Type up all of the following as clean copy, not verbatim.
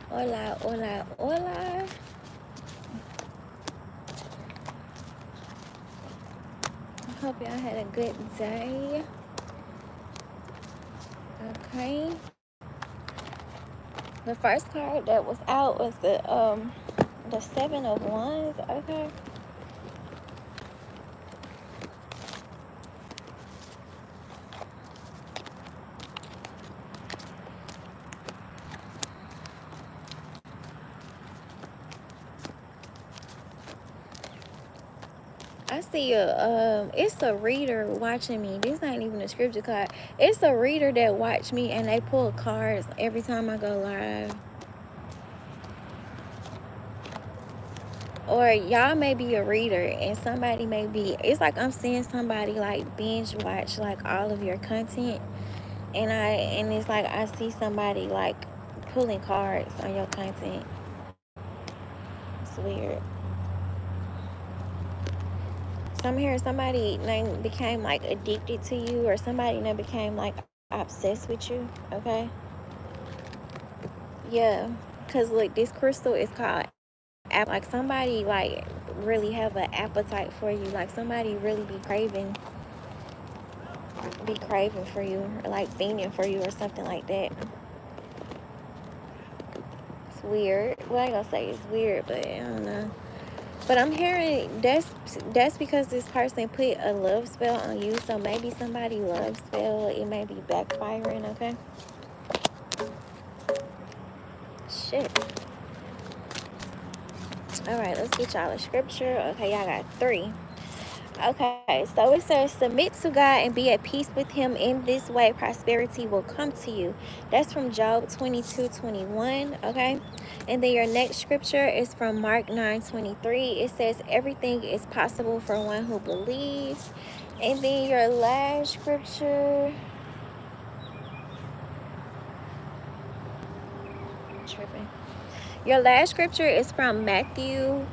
Hola, hola, hola. I hope y'all had a good day. Okay. The first card that was out was the Seven of Wands. Okay. I see it's a reader watching me. This ain't even a scripture card. It's a reader that watch me and they pull cards every time I go live. Or y'all may be a reader and somebody may be, it's like I'm seeing somebody like binge watch like all of your content, and it's like I see somebody like pulling cards on your content. It's weird. So I'm hearing somebody became like addicted to you, or somebody that became like obsessed with you. Okay. Yeah, because look, this crystal is called like somebody like really have an appetite for you, like somebody really be craving for you, or like fiending for you or something like that. It's weird. Well, I ain't gonna say it's weird, but I don't know. But I'm hearing that's because this person put a love spell on you. So maybe somebody love spell, it may be backfiring. Okay. Shit. All right, let's get y'all a scripture. Okay, y'all got 3. Okay, so it says, submit to God and be at peace with Him. In this way, prosperity will come to you. That's from Job 22:21. Okay, and then your next scripture is from Mark 9:23. It says, everything is possible for one who believes. And then your last scripture, tripping. Your last scripture is from Matthew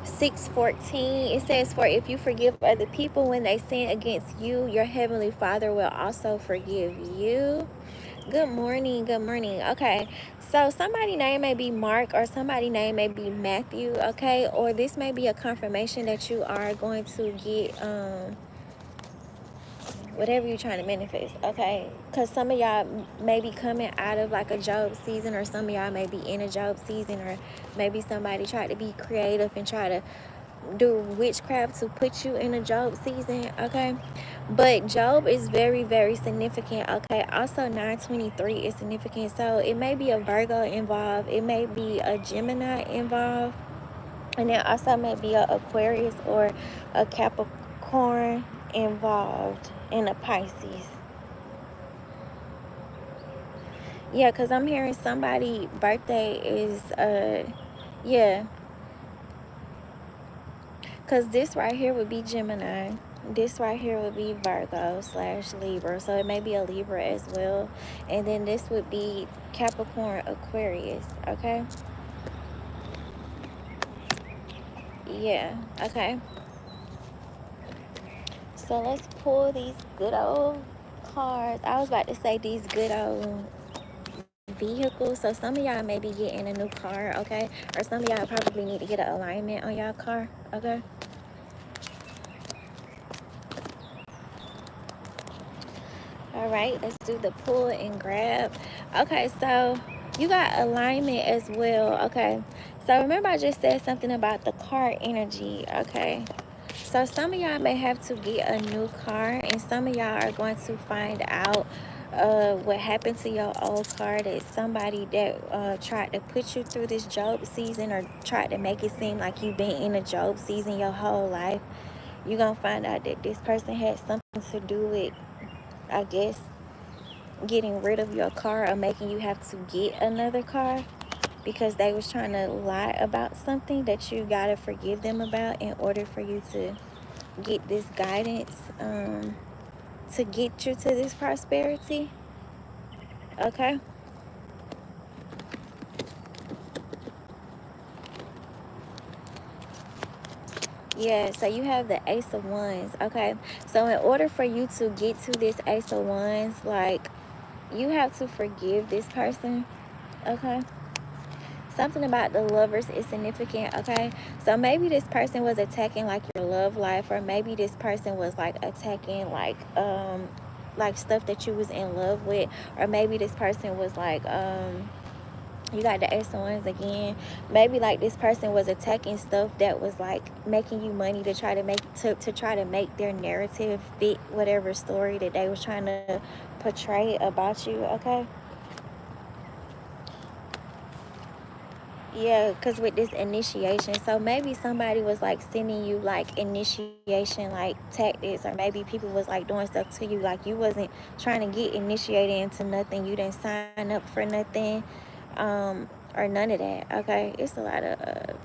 6:14. It says, for if you forgive other people when they sin against you, your heavenly Father will also forgive you. Good morning. Good morning. Okay, so somebody name may be Mark, or somebody name may be Matthew. Okay, or this may be a confirmation that you are going to get whatever you're trying to manifest. Okay, because some of y'all may be coming out of like a Job season, or some of y'all may be in a Job season, or maybe somebody tried to be creative and try to do witchcraft to put you in a Job season. Okay, but Job is very, very significant. Okay, also 923 is significant, so it may be a Virgo involved, it may be a Gemini involved, and then also may be a Aquarius or a Capricorn involved, and a Pisces. Yeah, because I'm hearing somebody birthday is yeah, because this right here would be Gemini. This right here would be Virgo slash Libra. So it may be a Libra as well. And then this would be Capricorn Aquarius. Okay. Yeah. Okay. So let's pull these good old cards. I was about to say these good old vehicles. So some of y'all may be getting a new car. Okay. Or some of y'all probably need to get an alignment on y'all car. Okay. All right, let's do the pull and grab. Okay, so you got alignment as well. Okay, so remember I just said something about the car energy. Okay, so some of y'all may have to get a new car, and some of y'all are going to find out what happened to your old car, that somebody that tried to put you through this Job season, or tried to make it seem like you've been in a Job season your whole life. You're gonna find out that this person had something to do with, I guess, getting rid of your car, or making you have to get another car, because they was trying to lie about something that you gotta forgive them about in order for you to get this guidance, to get you to this prosperity. Okay. Yeah, so you have the Ace of Wands. Okay, so in order for you to get to this Ace of Wands, like, you have to forgive this person. Okay, something about the Lovers is significant, okay? So maybe this person was attacking like your love life, or maybe this person was like attacking like stuff that you was in love with, or maybe this person was like you got the Ace of Wands again. Maybe like this person was attacking stuff that was like making you money to try to make their narrative fit whatever story that they was trying to portray about you, okay? Yeah, because with this initiation, so maybe somebody was like sending you like initiation like tactics, or maybe people was like doing stuff to you like you wasn't trying to get initiated into nothing, you didn't sign up for nothing, or none of that, okay? It's a lot of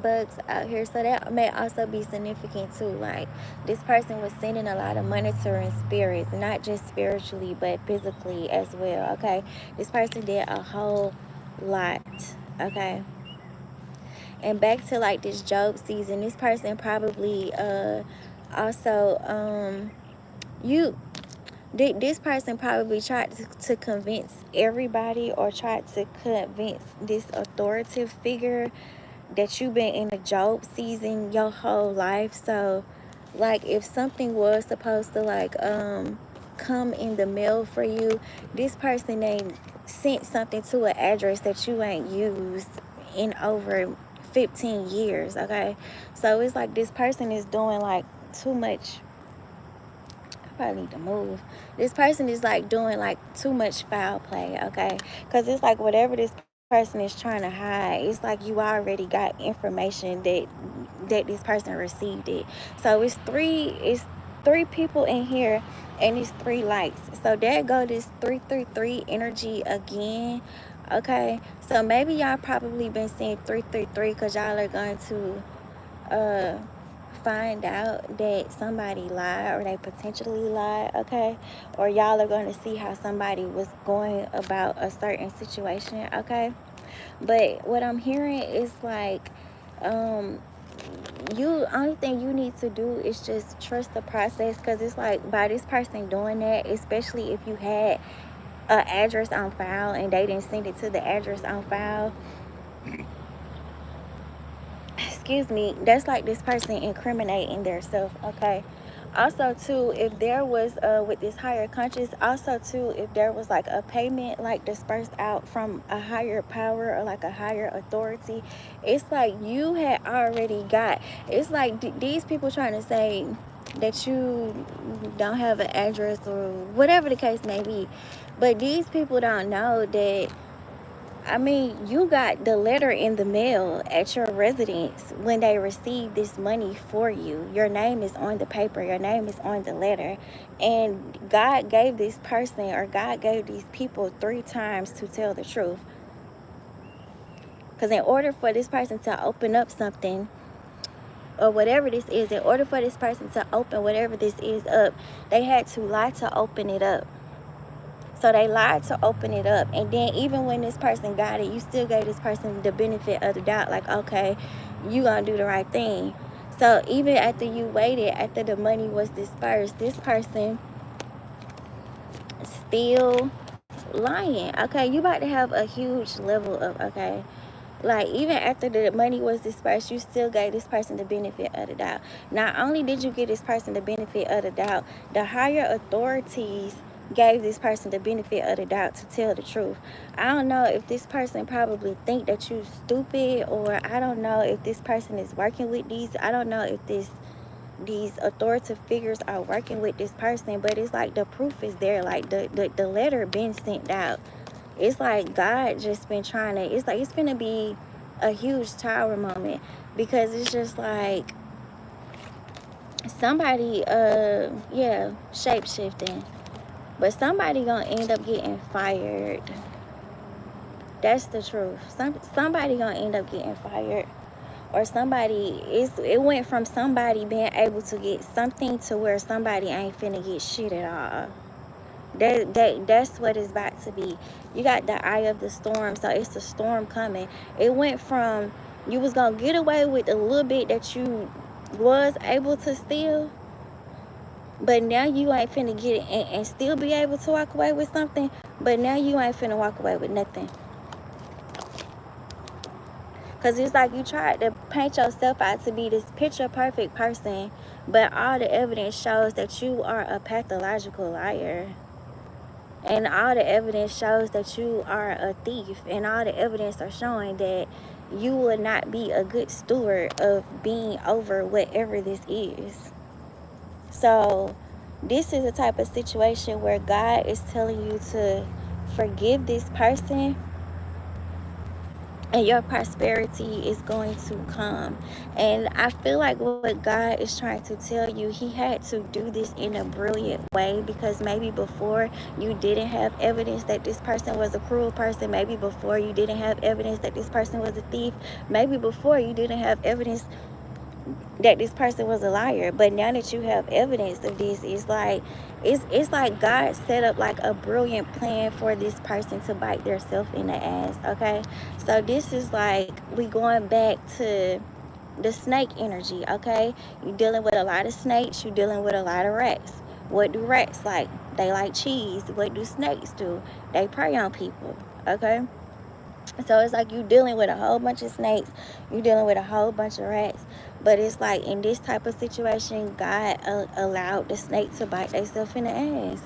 bugs out here, so that may also be significant too. Like this person was sending a lot of monitoring spirits, not just spiritually but physically as well, okay? This person did a whole lot, okay? And back to like this Job season, this person probably also you this person probably tried to convince everybody, or tried to convince this authoritative figure that you've been in a Job season your whole life. So like if something was supposed to like come in the mail for you, this person ain't sent something to an address that you ain't used in over 15 years, okay? So it's like this person is doing like too much. I probably need to move. This person is like doing like too much foul play, okay? Because it's like whatever this person is trying to hide, it's like you already got information that this person received it. So it's three people in here, and it's three lights. So there go this 333 energy again, okay? So maybe y'all probably been seeing 333 because y'all are going to uh find out that somebody lied, or they potentially lied, okay? Or y'all are going to see how somebody was going about a certain situation, okay? But what I'm hearing is like you only thing you need to do is just trust the process, because it's like by this person doing that, especially if you had an address on file and they didn't send it to the address on file, excuse me, that's like this person incriminating themselves, okay? Also too, if there was with this higher conscious, also too, if there was like a payment like dispersed out from a higher power or like a higher authority, it's like you had already got, it's like these people trying to say that you don't have an address or whatever the case may be, but these people don't know that, I mean, you got the letter in the mail at your residence when they received this money for you. Your name is on the paper. Your name is on the letter. And God gave this person, or God gave these people 3 times to tell the truth. Because in order for this person to open up something, or whatever this is, in order for this person to open whatever this is up, they had to lie to open it up. So they lied to open it up. And then even when this person got it, you still gave this person the benefit of the doubt. Like, okay, you gonna do the right thing. So even after you waited, after the money was dispersed, this person still lying. Okay, you about to have a huge level of, okay, like even after the money was dispersed, you still gave this person the benefit of the doubt. Not only did you give this person the benefit of the doubt, the higher authorities gave this person the benefit of the doubt to tell the truth. I don't know if this person probably think that you stupid, or I don't know if this person is working with these, I don't know if these authoritative figures are working with this person, but it's like the proof is there. Like the letter been sent out. It's like God just been trying to, it's like it's gonna be a huge tower moment, because it's just like somebody yeah, shape shifting, but somebody gonna end up getting fired. That's the truth. Somebody gonna end up getting fired, or somebody, it went from somebody being able to get something to where somebody ain't finna get shit at all. That's what it's about to be. You got the eye of the storm, so it's the storm coming. It went from you was gonna get away with a little bit that you was able to steal, but now you ain't finna get it and still be able to walk away with something, but now you ain't finna walk away with nothing. Because it's like you tried to paint yourself out to be this picture perfect person, but all the evidence shows that you are a pathological liar. And all the evidence shows that you are a thief. And all the evidence are showing that you would not be a good steward of being over whatever this is. So this is a type of situation where God is telling you to forgive this person, and your prosperity is going to come. And I feel like what God is trying to tell you, he had to do this in a brilliant way, because maybe before you didn't have evidence that this person was a cruel person. Maybe before you didn't have evidence that this person was a thief. Maybe before you didn't have evidence that this person was a liar. But now that you have evidence of this, it's like God set up like a brilliant plan for this person to bite themselves in the ass. Okay, so this is like we going back to the snake energy. Okay, you dealing with a lot of snakes, you dealing with a lot of rats. What do rats like? They like cheese. What do snakes do? They prey on people. Okay, so it's like you dealing with a whole bunch of snakes, you dealing with a whole bunch of rats. But it's like in this type of situation, God allowed the snake to bite themselves in the ass,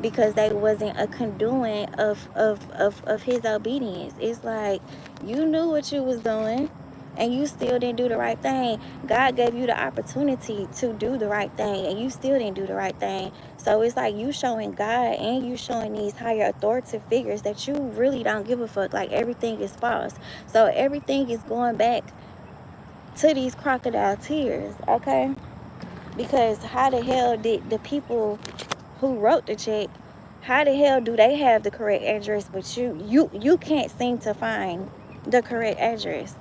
because they wasn't a conduit of his obedience. It's like you knew what you was doing and you still didn't do the right thing. God gave you the opportunity to do the right thing and you still didn't do the right thing. So it's like you showing God and you showing these higher authoritative figures that you really don't give a fuck. Like everything is false. So everything is going back to these crocodile tears, okay? Because how the hell did the people who wrote the check, how the hell do they have the correct address, but you can't seem to find the correct address?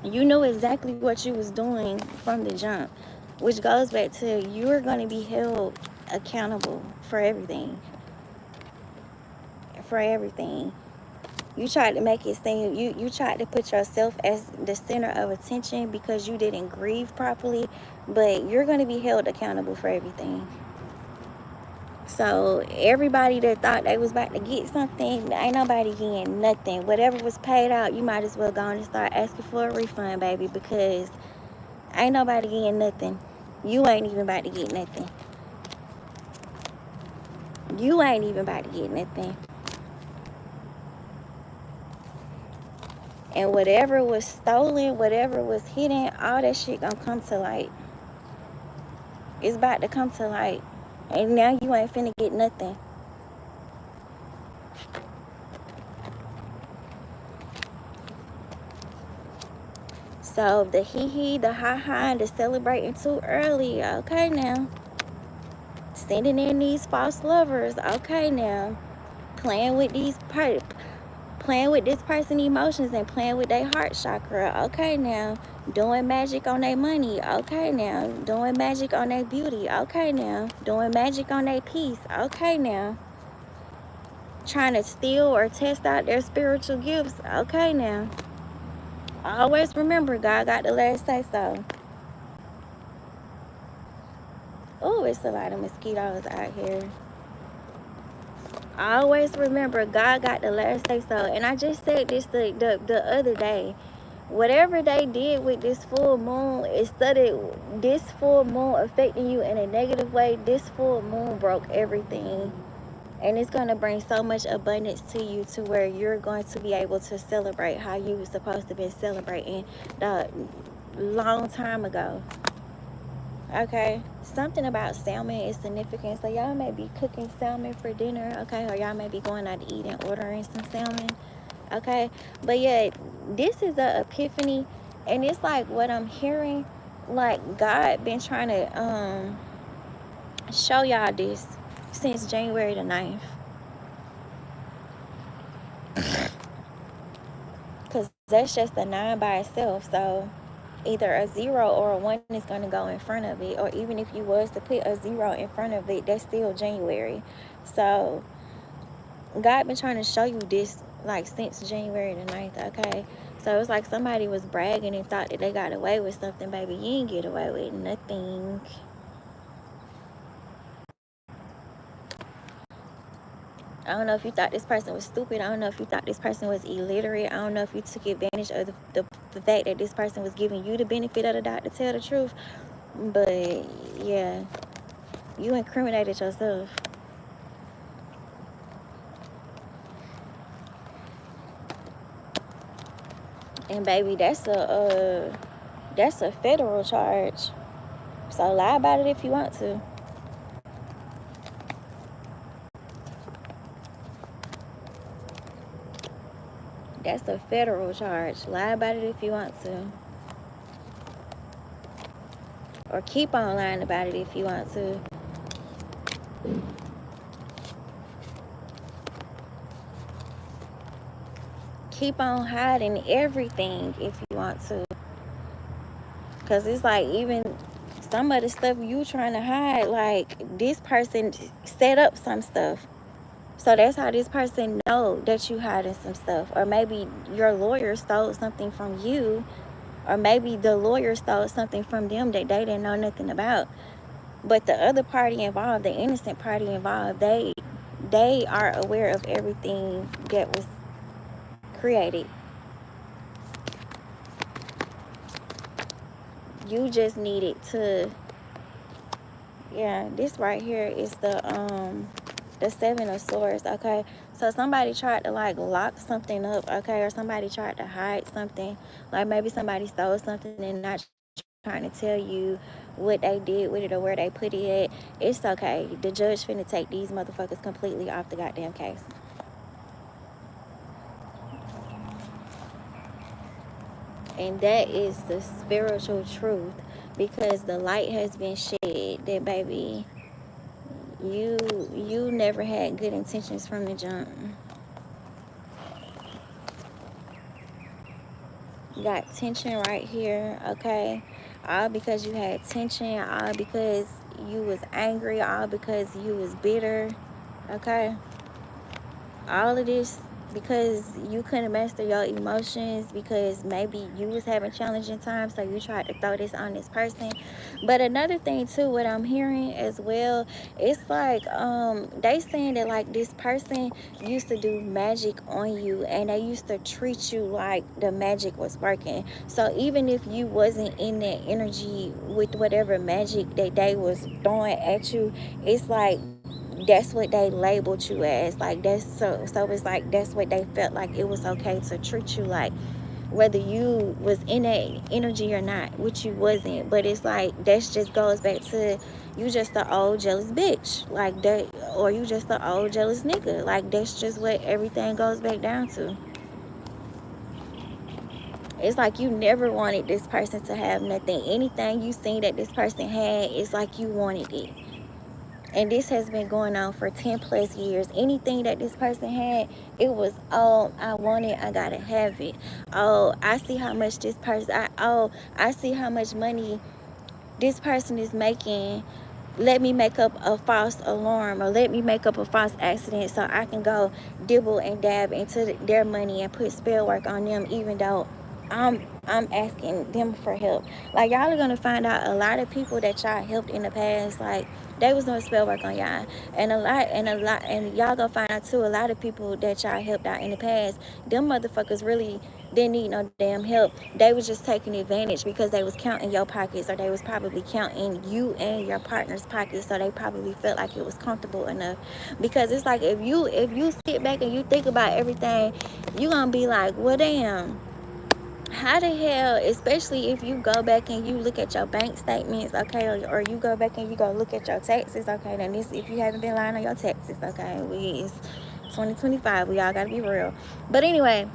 You knew exactly what you was doing from the jump, which goes back to you're going to be held accountable for everything. For everything. You tried to make it seem, you tried to put yourself as the center of attention because you didn't grieve properly, but you're going to be held accountable for everything. So everybody that thought they was about to get something, ain't nobody getting nothing. Whatever was paid out, you might as well go on and start asking for a refund, baby, because ain't nobody getting nothing. You ain't even about to get nothing. You ain't even about to get nothing. And whatever was stolen, whatever was hidden, all that shit gonna come to light. It's about to come to light. And now you ain't finna get nothing. So the hee-hee, the ha-ha, and the celebrating too early, okay now. Sending in these false lovers, okay now. Playing with this person's emotions and playing with their heart chakra, okay now. Doing magic on their money, okay now. Doing magic on their beauty, okay now. Doing magic on their peace, okay now. Trying to steal or test out their spiritual gifts, okay now. Always remember, God got the last say so. Oh, it's a lot of mosquitoes out here. Always remember, God got the last say so. And I just said this the other day. Whatever they did with this full moon, instead of this full moon affecting you in a negative way, this full moon broke everything. And it's going to bring so much abundance to you to where you're going to be able to celebrate how you were supposed to be celebrating the long time ago. Okay, something about salmon is significant. So y'all may be cooking salmon for dinner, okay, or y'all may be going out to eat and ordering some salmon, okay. But yeah, this is a epiphany, and it's like what I'm hearing, like God been trying to show y'all this since January the 9th. Because that's just a 9 by itself. So either a 0 or a 1 is going to go in front of it. Or even if you was to put a 0 in front of it, that's still January. So God been trying to show you this like since January the 9th, okay? So it's like somebody was bragging and thought that they got away with something, baby. You ain't get away with nothing. I don't know if you thought this person was stupid. I don't know if you thought this person was illiterate. I don't know if you took advantage of the fact that this person was giving you the benefit of the doubt to tell the truth. But yeah, you incriminated yourself. And baby, that's a federal charge. So lie about it if you want to. That's a federal charge. Lie about it if you want to. Or keep on lying about it if you want to. Keep on hiding everything if you want to. Because it's like even some of the stuff you trying to hide, like this person set up some stuff. So that's how this person know that you hiding some stuff. Or maybe your lawyer stole something from you. Or maybe the lawyer stole something from them that they didn't know nothing about. But the other party involved, the innocent party involved, they are aware of everything that was created. You just needed to, yeah, this right here is the Seven of Swords, okay? So somebody tried to like lock something up, okay? Or somebody tried to hide something. Like maybe somebody stole something and not trying to tell you what they did with it or where they put it at. It's okay. The judge finna take these motherfuckers completely off the goddamn case. And that is the spiritual truth, because the light has been shed that baby, you never had good intentions from the jump. You got tension right here, okay? All because you had tension, all because you was angry, all because you was bitter, okay? All of this because you couldn't master your emotions, because maybe you was having challenging times, so you tried to throw this on this person. But another thing too, what I'm hearing as well, it's like they saying that like this person used to do magic on you, and they used to treat you like the magic was working. So even if you wasn't in that energy with whatever magic that they was throwing at you, it's like that's what they labeled you as. Like that's so it's like that's what they felt like it was okay to treat you like, whether you was in that energy or not, which you wasn't. But it's like that just goes back to you just the old jealous bitch like that, or you just the old jealous nigga. Like that's just what everything goes back down to. It's like you never wanted this person to have nothing. Anything you seen that this person had, it's like you wanted it. And this has been going on for 10 plus years. Anything that this person had, it was, oh, I want it, I gotta have it. Oh, I see how much this person, I see how much money this person is making. Let me make up a false alarm, or let me make up a false accident so I can go dibble and dab into their money and put spell work on them, even though I'm asking them for help. Like y'all are gonna find out a lot of people that y'all helped in the past, like they was doing spell work on y'all, and and y'all gonna find out too, a lot of people that y'all helped out in the past, them motherfuckers really didn't need no damn help. They was just taking advantage because they was counting your pockets, or they was probably counting you and your partner's pockets, so they probably felt like it was comfortable enough. Because it's like if you sit back and you think about everything, you gonna be like, well damn, how the hell, especially if you go back and you look at your bank statements, okay, or you go back and you go look at your taxes, okay, then this, if you haven't been lying on your taxes, okay, it's 2025, we all gotta be real. But anyway,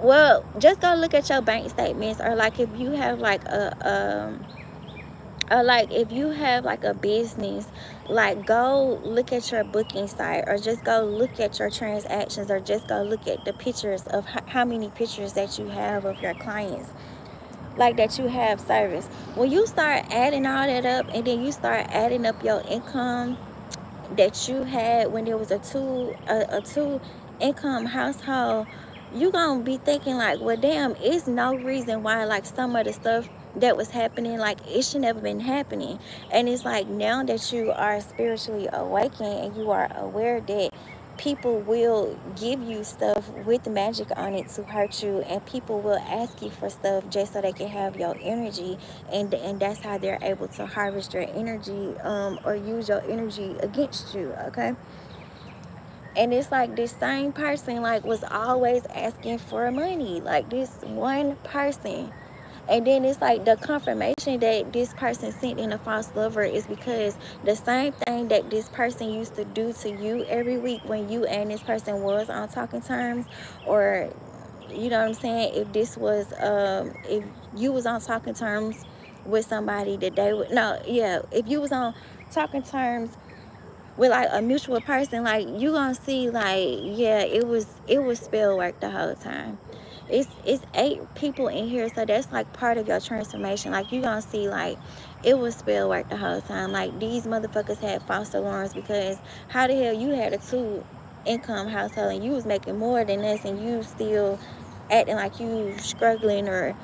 well, just go look at your bank statements, or like if you have like like if you have like a business, like go look at your booking site, or just go look at your transactions, or just go look at the pictures of how many pictures that you have of your clients, like that you have service. When you start adding all that up, and then you start adding up your income that you had when there was a two income household, you gonna be thinking like, well damn, it's no reason why like some of the stuff that was happening, like it should never been happening. And it's like now that you are spiritually awakened and you are aware that people will give you stuff with magic on it to hurt you, and people will ask you for stuff just so they can have your energy, and that's how they're able to harvest your energy, or use your energy against you. Okay. And it's like this same person like was always asking for money, like this one person. And then it's like the confirmation that this person sent in a false lover is because the same thing that this person used to do to you every week when you and this person was on talking terms, or you know what I'm saying, if this was if you was on talking terms with somebody that they would, no, yeah, if you was on talking terms with like a mutual person, like you gonna see like, yeah, it was spell work the whole time. It's 8 people in here, so that's like part of your transformation. Like you gonna see like it was spell work the whole time. Like these motherfuckers had false alarms, because how the hell you had a 2 income household and you was making more than this, and you still acting like you struggling, or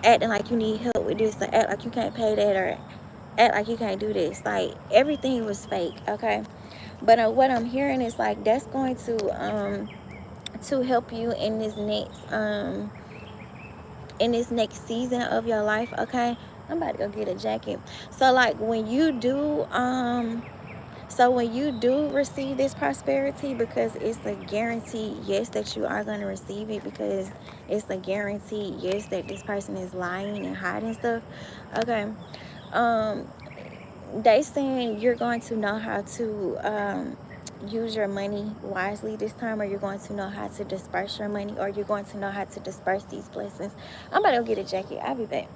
acting like you need help with this, or act like you can't pay that, or act like you can't do this. Like everything was fake. Okay. But what I'm hearing is like that's going to help you in this next season of your life. Okay. I'm about to go get a jacket. So like when you do receive this prosperity, because it's a guarantee, yes, that you are going to receive it, because it's a guarantee, yes, that this person is lying and hiding stuff. Okay. um they saying you're going to know how to use your money wisely this time, or you're going to know how to disperse your money, or you're going to know how to disperse these blessings. I'm about to go get a jacket. I'll be back.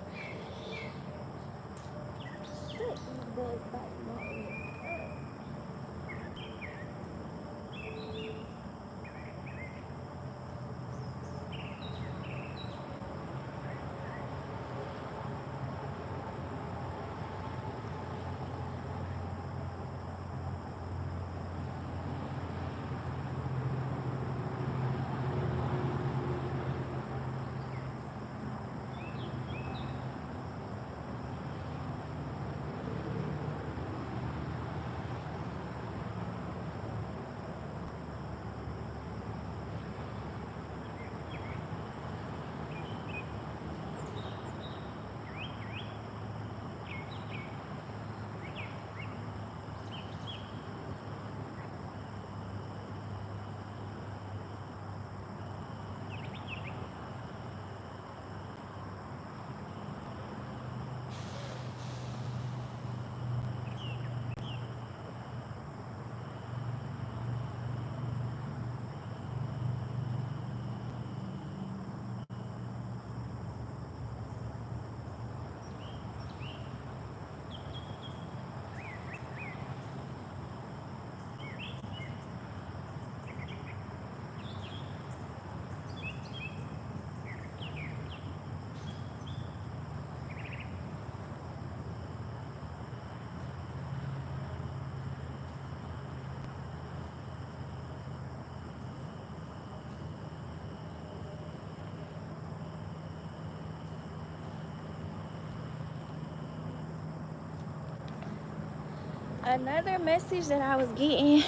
Another message that I was getting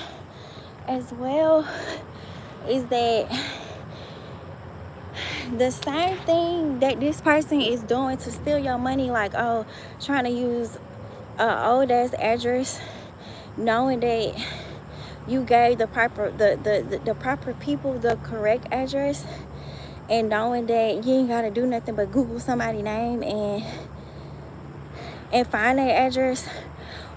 as well is that the same thing that this person is doing to steal your money, like, oh, trying to use a old ass address, knowing that you gave the proper people the correct address, and knowing that you ain't gotta do nothing but Google somebody's name and find their address.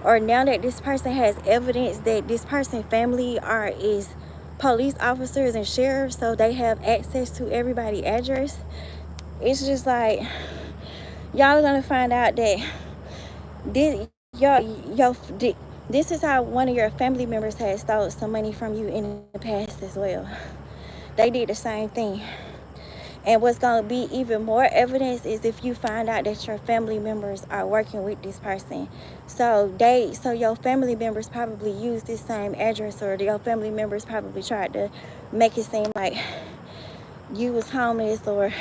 Or now that this person has evidence that this person's family is police officers and sheriffs, so they have access to everybody's address. It's just like y'all are gonna find out that this this is how one of your family members has stole some money from you in the past as well. They did the same thing. And what's going to be even more evidence is if you find out that your family members are working with this person. So your family members probably use this same address, or your family members probably tried to make it seem like you was homeless, or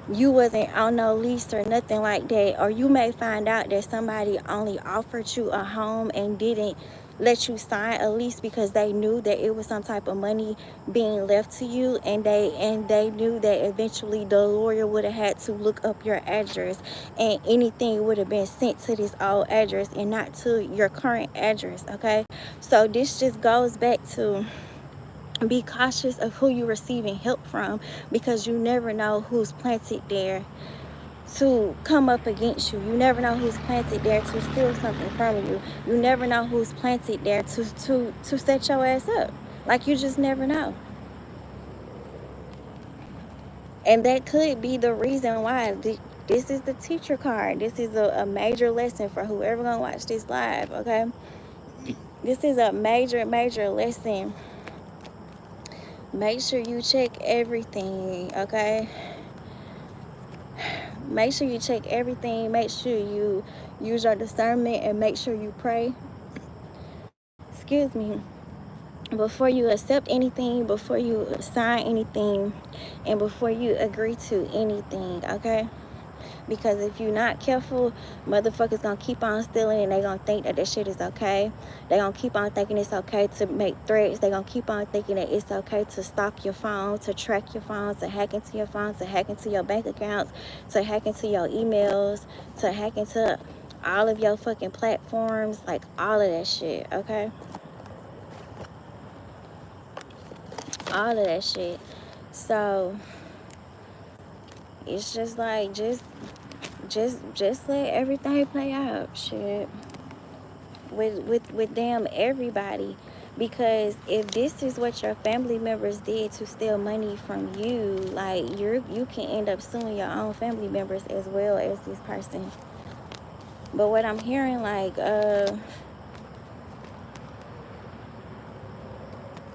you wasn't on no lease or nothing like that. Or you may find out that somebody only offered you a home and didn't let you sign a lease because they knew that it was some type of money being left to you, and they knew that eventually the lawyer would have had to look up your address, and anything would have been sent to this old address and not to your current address. Okay, so this just goes back to be cautious of who you're receiving help from, because you never know who's planted there to come up against you. You never know who's planted there to steal something from you. You never know who's planted there to set your ass up. Like, you just never know. And that could be the reason why this is the teacher card. This is a major lesson for whoever gonna watch this live, okay? This is a major lesson. Make sure you check everything, okay? Make sure you check everything. Make sure you use your discernment, and make sure you pray. Excuse me. Before you accept anything, before you sign anything, and before you agree to anything, okay? Because if you're not careful, motherfuckers gonna keep on stealing, and they gonna think that this shit is okay. They gonna keep on thinking it's okay to make threats. They gonna keep on thinking that it's okay to stalk your phone, to track your phone, to hack into your phone, to hack into your bank accounts, to hack into your emails, to hack into all of your fucking platforms, like all of that shit, okay? All of that shit. So it's just like, just let everything play out, shit, with damn everybody. Because if this is what your family members did to steal money from you, like, you can end up suing your own family members as well as this person. But what I'm hearing, like,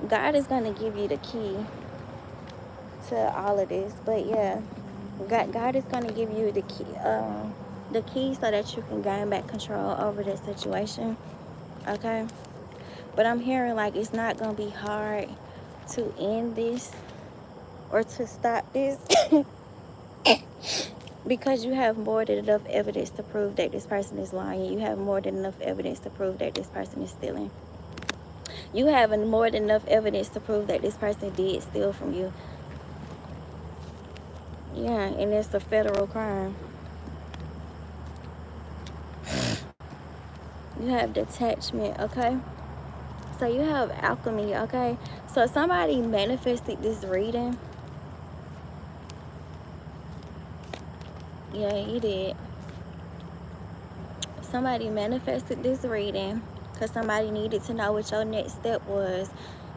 God is gonna give you the key to all of this. But yeah, God is going to give you the key so that you can gain back control over this situation, okay? But I'm hearing, like, it's not going to be hard to end this or to stop this because you have more than enough evidence to prove that this person is lying. You have more than enough evidence to prove that this person is stealing. You have more than enough evidence to prove that this person did steal from you. Yeah, and it's a federal crime. You have detachment, okay? So you have alchemy, okay? So somebody manifested this reading. Yeah, you did. Somebody manifested this reading because somebody needed to know what your next step was.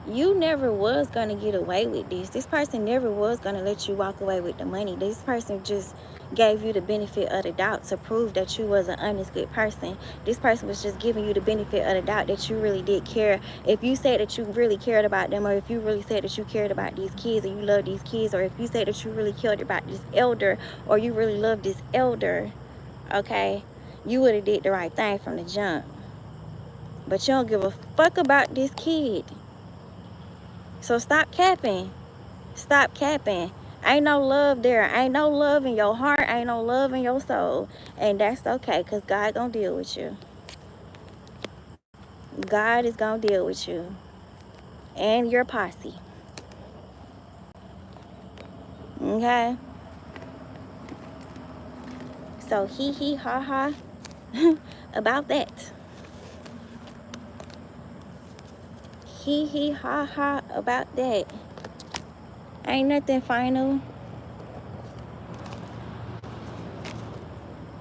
You never was going to get away with this. This person never was going to let you walk away with the money. This person just gave you the benefit of the doubt to prove that you was an honest, good person. This person was just giving you the benefit of the doubt that you really did care. If you said that you really cared about them, or if you really said that you cared about these kids and you love these kids, or if you said that you really cared about this elder, or you really love this elder, okay, you would have did the right thing from the jump. But you don't give a fuck about this kid. So stop capping. Stop capping. Ain't no love there. Ain't no love in your heart. Ain't no love in your soul. And that's okay, because God gonna deal with you. God is gonna deal with you. And your posse. Okay? So hee ha ha about that. Hee ha ha about that. Ain't nothing final.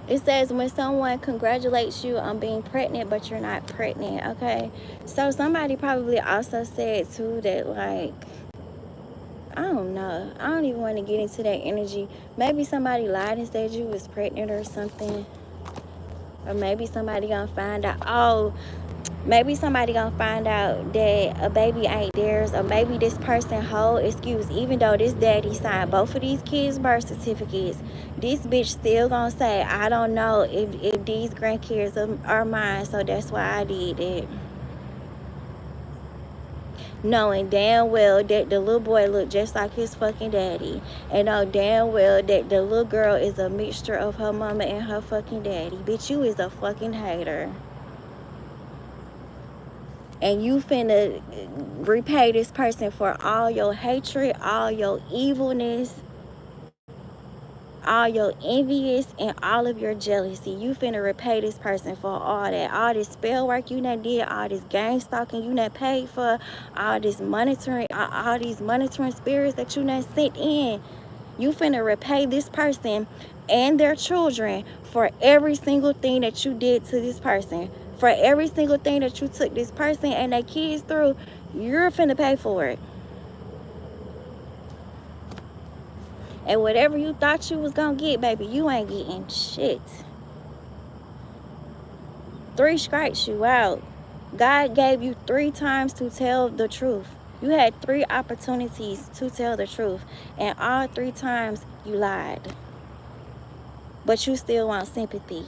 It says when someone congratulates you on being pregnant, but you're not pregnant, okay? So somebody probably also said, too, that, like, I don't know. I don't even want to get into that energy. Maybe somebody lied and said you was pregnant or something. Or maybe somebody gonna find out, oh, maybe somebody gonna find out that a baby ain't theirs. Or maybe this person hold excuse, even though this daddy signed both of these kids' birth certificates, this bitch still gonna say, I don't know if these grandkids are mine, so that's why I did it. Knowing damn well that the little boy looked just like his fucking daddy. And know damn well that the little girl is a mixture of her mama and her fucking daddy. Bitch, you is a fucking hater. and you finna repay this person for all your hatred, all your evilness, all your envious, and all of your jealousy. You finna repay this person for all that. All this spell work you done did, all this gang stalking you done paid for, all this monitoring, all these monitoring spirits that you done sent in. You finna repay this person and their children for every single thing that you did to this person. For every single thing that you took this person and their kids through, you're finna pay for it. And whatever you thought you was gonna get, baby, you ain't getting shit. 3 strikes you out. God gave you 3 times to tell the truth. You had 3 opportunities to tell the truth, and all 3 times you lied. But you still want sympathy.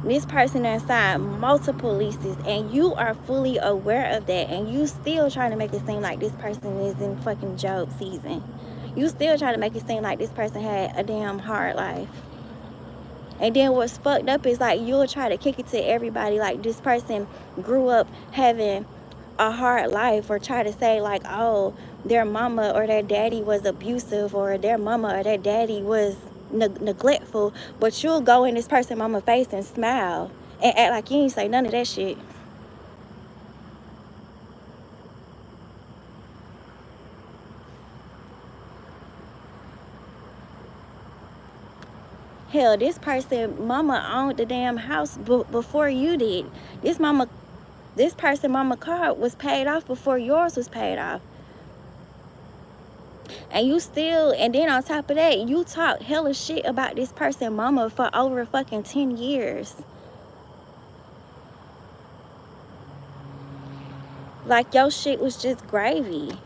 This person has signed multiple leases, and you are fully aware of that, and you still trying to make it seem like this person is in fucking Job season. You still trying to make it seem like this person had a damn hard life. And then what's fucked up is like you'll try to kick it to everybody like this person grew up having a hard life, or try to say like, oh, their mama or their daddy was abusive, or their mama or their daddy was neglectful. But you'll go in this person's mama's face and smile and act like you ain't say none of that shit. Hell, this person mama owned the damn house before you did. This person mama car was paid off before yours was paid off. And you still, and then on top of that, you talk hella shit about this person mama for over fucking 10 years. Like your shit was just gravy.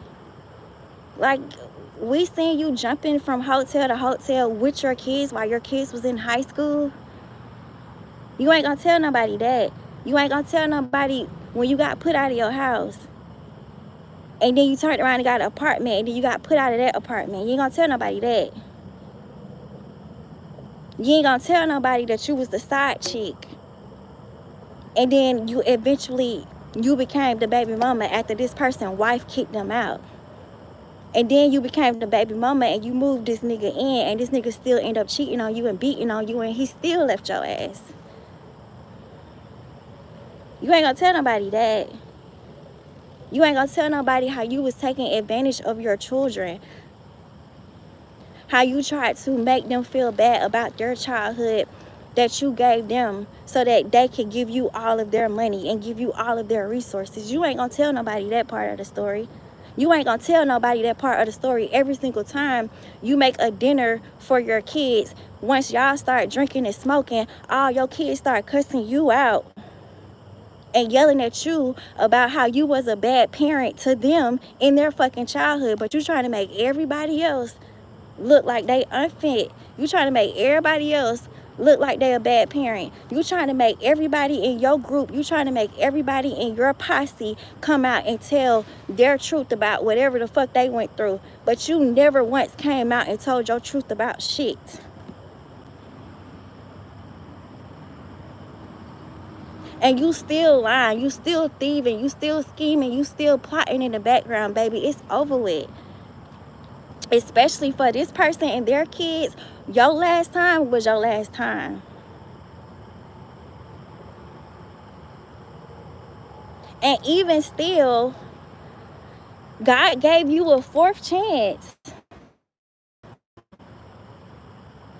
Like, we seen you jumping from hotel to hotel with your kids while your kids was in high school. You ain't gonna tell nobody that. You ain't gonna tell nobody when you got put out of your house. And then you turned around and got an apartment, and then you got put out of that apartment. You ain't gonna tell nobody that. You ain't gonna tell nobody that you was the side chick. And then you eventually, you became the baby mama after this person's wife kicked them out. And then you became the baby mama and you moved this nigga in, and this nigga still end up cheating on you and beating on you, and he still left your ass. You ain't gonna tell nobody that. You ain't gonna tell nobody how you was taking advantage of your children. How you tried to make them feel bad about their childhood that you gave them so that they could give you all of their money and give you all of their resources. You ain't gonna tell nobody that part of the story. You ain't gonna tell nobody that part of the story every single time you make a dinner for your kids. Once y'all start drinking and smoking, all your kids start cussing you out and yelling at you about how you was a bad parent to them in their fucking childhood. But you trying to make everybody else look like they unfit. You trying to make everybody else look like they a bad parent. You trying to make everybody in your group, you trying to make everybody in your posse come out and tell their truth about whatever the fuck they went through. But you never once came out and told your truth about shit. And you still lying, you still thieving, you still scheming, you still plotting in the background, baby. It's over with. Especially for this person and their kids, your last time was your last time. And even still, God gave you a 4th chance.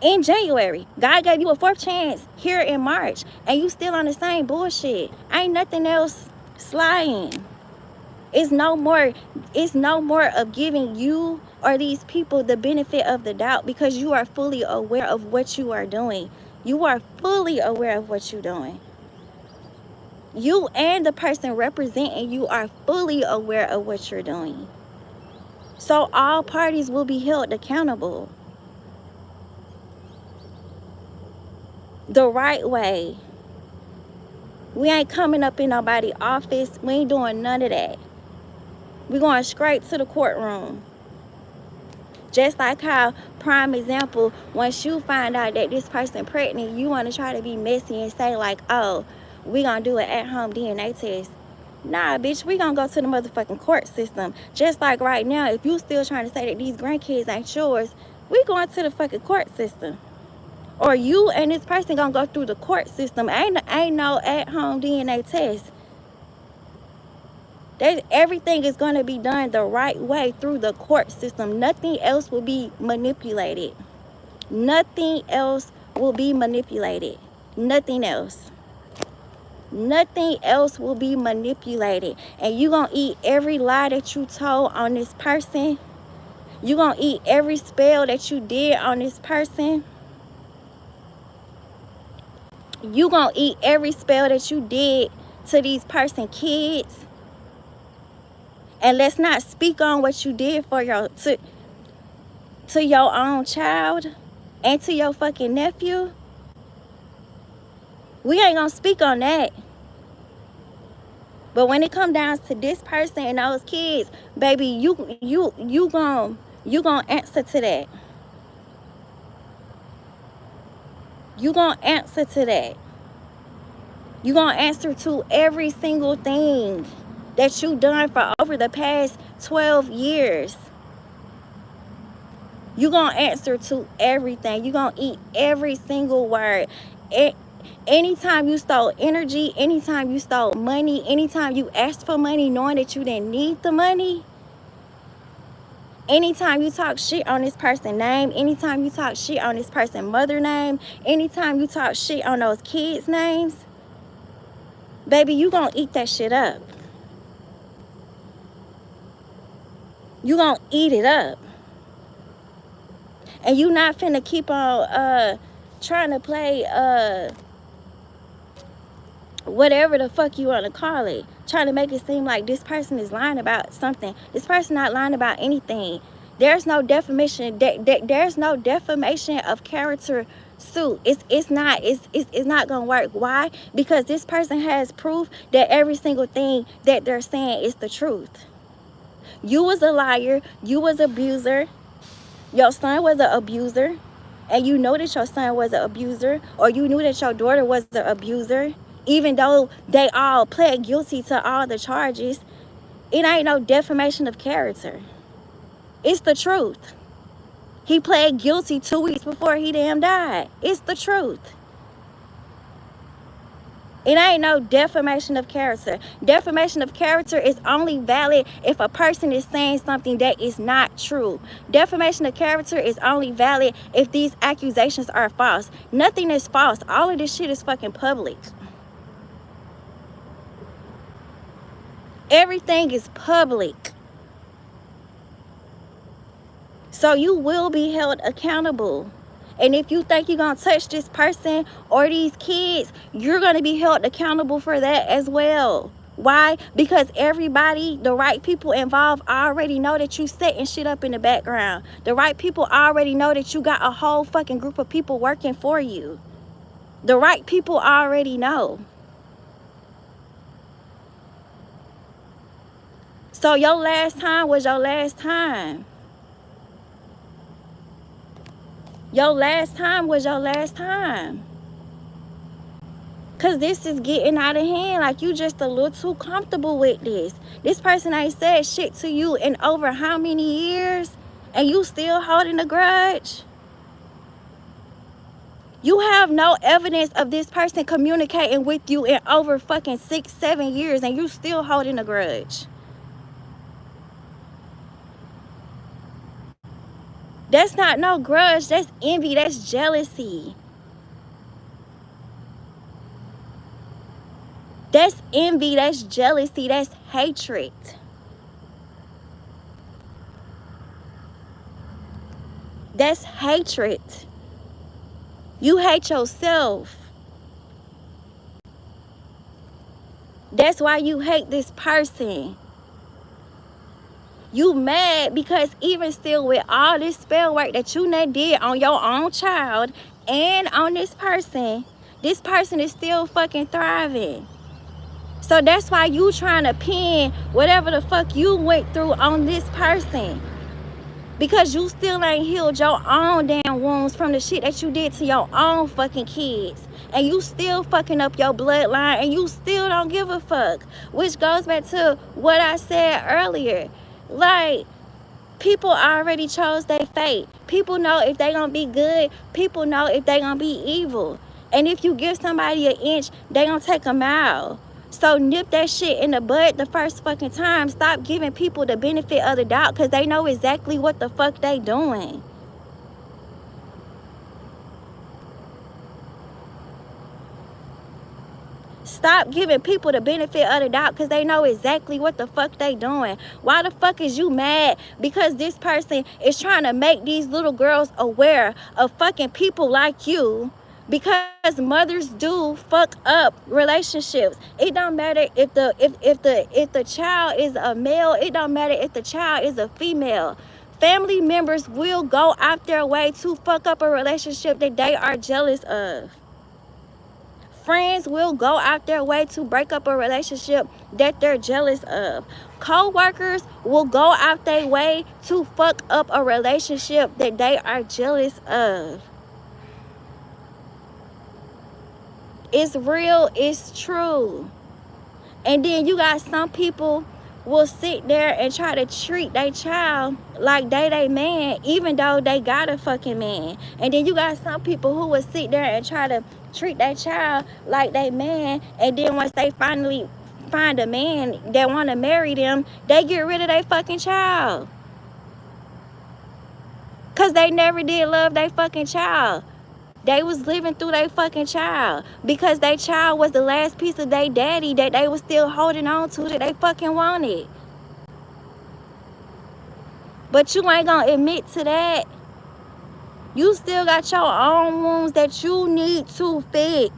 In January, God gave you a 4th chance here in March, and you still on the same bullshit. Ain't nothing else sliding. It's no more of giving you or these people the benefit of the doubt, because you are fully aware of what you are doing. You are fully aware of what you're doing. You and the person representing you are fully aware of what you're doing. So all parties will be held accountable the right way. We ain't coming up in nobody's office. We ain't doing none of that. We're going straight to the courtroom. Just like how, prime example, once you find out that this person pregnant, you want to try to be messy and say like, oh, we gonna do an at-home DNA test. Nah, bitch, we gonna go to the motherfucking court system. Just like right now, if you still trying to say that these grandkids ain't yours, we going to the fucking court system. Or you and this person gonna go through the court system. Ain't no at-home DNA test. Everything is gonna be done the right way through the court system. Nothing else will be manipulated. Nothing else will be manipulated. Nothing else. Nothing else will be manipulated. And you gonna eat every lie that you told on this person. You gonna eat every spell that you did on this person. You gonna eat every spell that you did to these person kids. And let's not speak on what you did for your to your own child and to your fucking nephew. We ain't gonna speak on that. But when it come down to this person and those kids, baby, you gonna answer to that. You gonna answer to that. You gonna answer to every single thing that you done for over the past 12 years. You gonna answer to everything. You gonna eat every single word. Anytime you stole energy, anytime you stole money, anytime you asked for money knowing that you didn't need the money, anytime you talk shit on this person's name, anytime you talk shit on this person's mother name, anytime you talk shit on those kids' names, baby, you gonna eat that shit up. You gonna eat it up. And you not finna keep on trying to play whatever the fuck you want to call it, trying to make it seem like this person is lying about something. This person not lying about anything. There's no defamation. There's no defamation of character suit. It's not gonna work. Why? Because this person has proof that every single thing that they're saying is the truth. You was a liar. You was an abuser. Your son was an abuser, and you know that your son was an abuser, or you knew that your daughter was the abuser. Even though they all pled guilty to all the charges, it ain't no defamation of character. It's the truth. He pled guilty 2 weeks before he damn died. It's the truth. It ain't no defamation of character. Defamation of character is only valid if a person is saying something that is not true. Defamation of character is only valid if these accusations are false. Nothing is false. All of this shit is fucking public. Everything is public. So you will be held accountable. And if you think you're going to touch this person or these kids, you're going to be held accountable for that as well. Why? Because everybody, the right people involved already know that you setting shit up in the background. The right people already know that you got a whole fucking group of people working for you. The right people already know. So your last time was your last time. Your last time was your last time. Because this is getting out of hand. Like, you just a little too comfortable with this. This person ain't said shit to you in over how many years? And you still holding a grudge? You have no evidence of this person communicating with you in over fucking 6-7 years, and you still holding a grudge. That's not no grudge. That's envy. That's jealousy. That's envy. That's jealousy. That's hatred. That's hatred. You hate yourself. That's why you hate this person. You mad because even still with all this spell work that you did on your own child and on this person is still fucking thriving. So that's why you trying to pin whatever the fuck you went through on this person. Because you still ain't healed your own damn wounds from the shit that you did to your own fucking kids. And you still fucking up your bloodline, and you still don't give a fuck. Which goes back to what I said earlier. Like, people already chose their fate. People know if they gonna be good. People know if they gonna be evil. And if you give somebody an inch, they gonna take a mile. So nip that shit in the bud the first fucking time. Stop giving people the benefit of the doubt, because they know exactly what the fuck they doing. Stop giving people the benefit of the doubt, because they know exactly what the fuck they doing. Why the fuck is you mad because this person is trying to make these little girls aware of fucking people like you? Because mothers do fuck up relationships. It don't matter if the child is a male. It don't matter if the child is a female. Family members will go out their way to fuck up a relationship that they are jealous of. Friends will go out their way to break up a relationship that they're jealous of. Co-workers will go out their way to fuck up a relationship that they are jealous of. It's real, it's true. And then you got some people will sit there and try to treat their child like they man, even though they got a fucking man. And then you got some people who will sit there and try to treat their child like they man, and then once they finally find a man that want to marry them, they get rid of their fucking child. Because they never did love their fucking child. They was living through their fucking child, because their child was the last piece of their daddy that they was still holding on to, that they fucking wanted. But you ain't gonna admit to that. You still got your own wounds that you need to fix.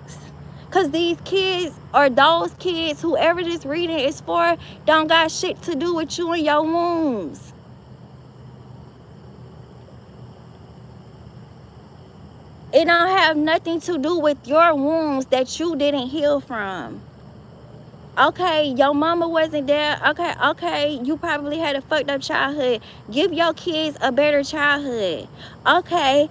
Because these kids, or those kids, whoever this reading is for, don't got shit to do with you and your wounds. It don't have nothing to do with your wounds that you didn't heal from. Okay, your mama wasn't there. Okay, you probably had a fucked up childhood. Give your kids a better childhood. Okay,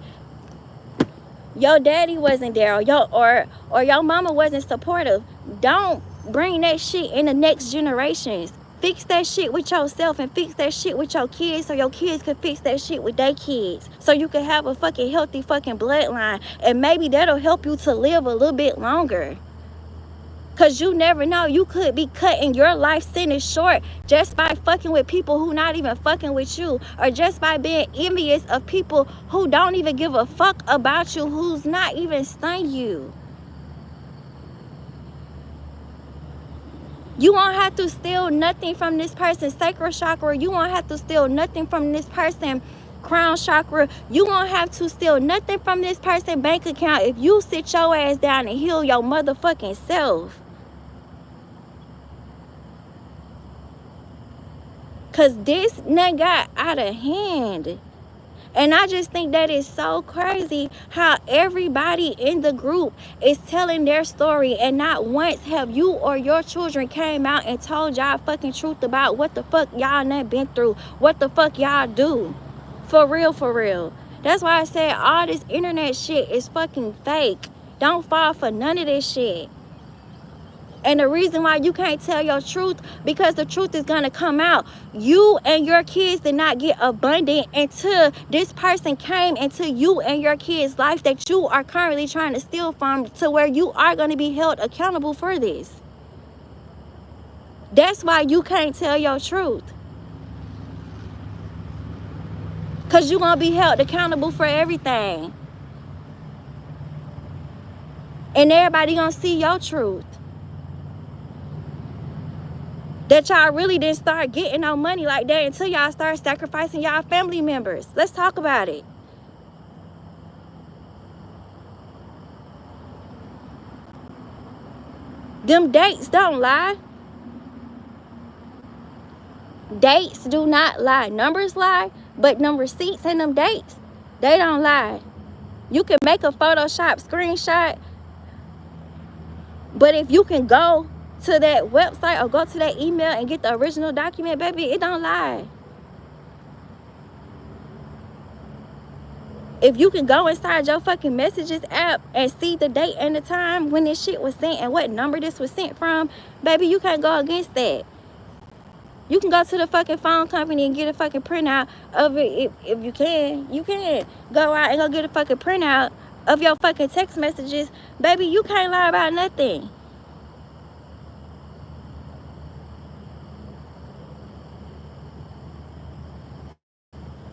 your daddy wasn't there, or your mama wasn't supportive. Don't bring that shit in the next generations. Fix that shit with yourself, and fix that shit with your kids, so your kids can fix that shit with their kids, so you can have a fucking healthy fucking bloodline, and maybe that'll help you to live a little bit longer. Because you never know, you could be cutting your life sentence short just by fucking with people who not even fucking with you, or just by being envious of people who don't even give a fuck about you, who's not even stunned you. You won't have to steal nothing from this person's sacral chakra. You won't have to steal nothing from this person's crown chakra. You won't have to steal nothing from this person's bank account if you sit your ass down and heal your motherfucking self. Because this nigga got out of hand. And I just think that is so crazy how everybody in the group is telling their story, and not once have you or your children came out and told y'all fucking truth about what the fuck y'all done been through, what the fuck y'all do. For real, for real. That's why I said all this internet shit is fucking fake. Don't fall for none of this shit. And the reason why you can't tell your truth, because the truth is going to come out. You and your kids did not get abundant until this person came into you and your kids' life that you are currently trying to steal from, to where you are going to be held accountable for this. That's why you can't tell your truth. Because you're going to be held accountable for everything. And everybody going to see your truth. That y'all really didn't start getting no money like that until y'all start sacrificing y'all family members. Let's talk about it. Them dates don't lie. Dates do not lie. Numbers lie, but them receipts and them dates, they don't lie. You can make a Photoshop screenshot, but if you can go to that website or go to that email and get the original document, baby, it don't lie. If you can go inside your fucking messages app and see the date and the time when this shit was sent and what number this was sent from, baby, you can't go against that. You can go to the fucking phone company and get a fucking printout of it if you can. You can go out and go get a fucking printout of your fucking text messages. Baby, you can't lie about nothing.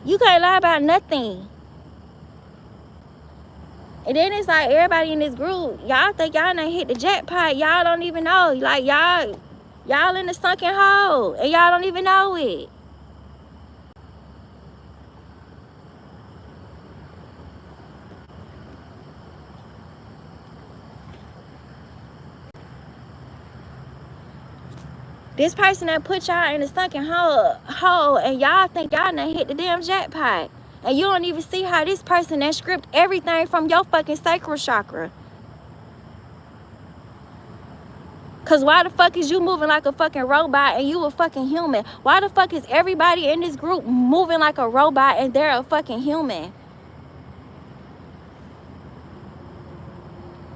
You can't lie about nothing. And then it's like everybody in this group, y'all think y'all done hit the jackpot. Y'all don't even know. Like y'all in the sunken hole and y'all don't even know it. This person that put y'all in the sunken hole and y'all think y'all done hit the damn jackpot. And you don't even see how this person that script everything from your fucking sacral chakra. Cause why the fuck is you moving like a fucking robot and you a fucking human? Why the fuck is everybody in this group moving like a robot and they're a fucking human?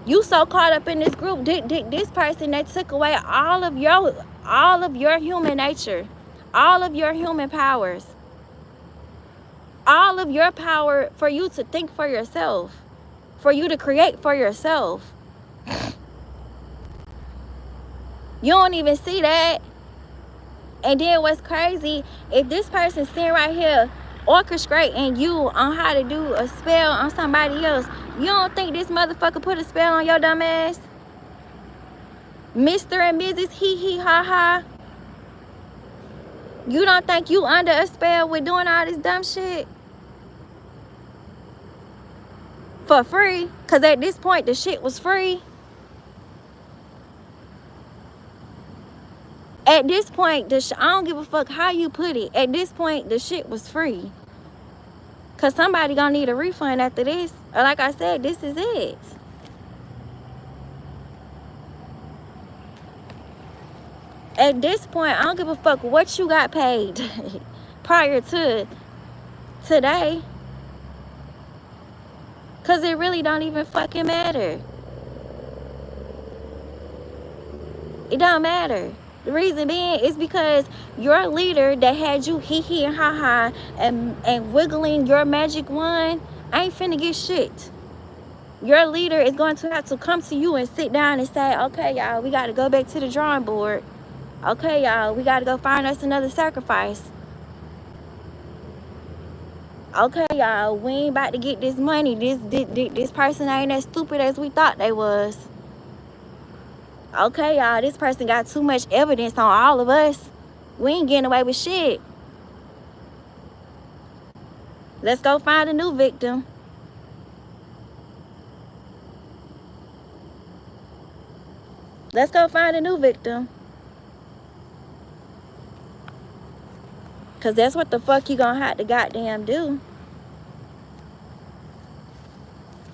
You so caught up in this group, this person that took away all of your human nature, all of your human powers, all of your power for you to think for yourself, for you to create for yourself. You don't even see that. And then what's crazy, if this person sitting right here orchestrating you on how to do a spell on somebody else, you don't think this motherfucker put a spell on your dumb ass? Mr. and Mrs. Hee Hee Ha Ha. You don't think you under a spell with doing all this dumb shit? For free? Because at this point, the shit was free. At this point, I don't give a fuck how you put it. At this point, the shit was free. Because somebody gonna need a refund after this. Or like I said, this is it. At this point, I don't give a fuck what you got paid prior to today. Because it really don't even fucking matter. It don't matter. The reason being is because your leader that had you hee hee and ha ha and wiggling your magic wand ain't finna get shit. Your leader is going to have to come to you and sit down and say, okay, y'all, we got to go back to the drawing board. Okay, y'all, we got to go find us another sacrifice. Okay, y'all, we ain't about to get this money. This person ain't as stupid as we thought they was. Okay, y'all, this person got too much evidence on all of us. We ain't getting away with shit. Let's go find a new victim. Let's go find a new victim. Because that's what the fuck you gonna have to goddamn do.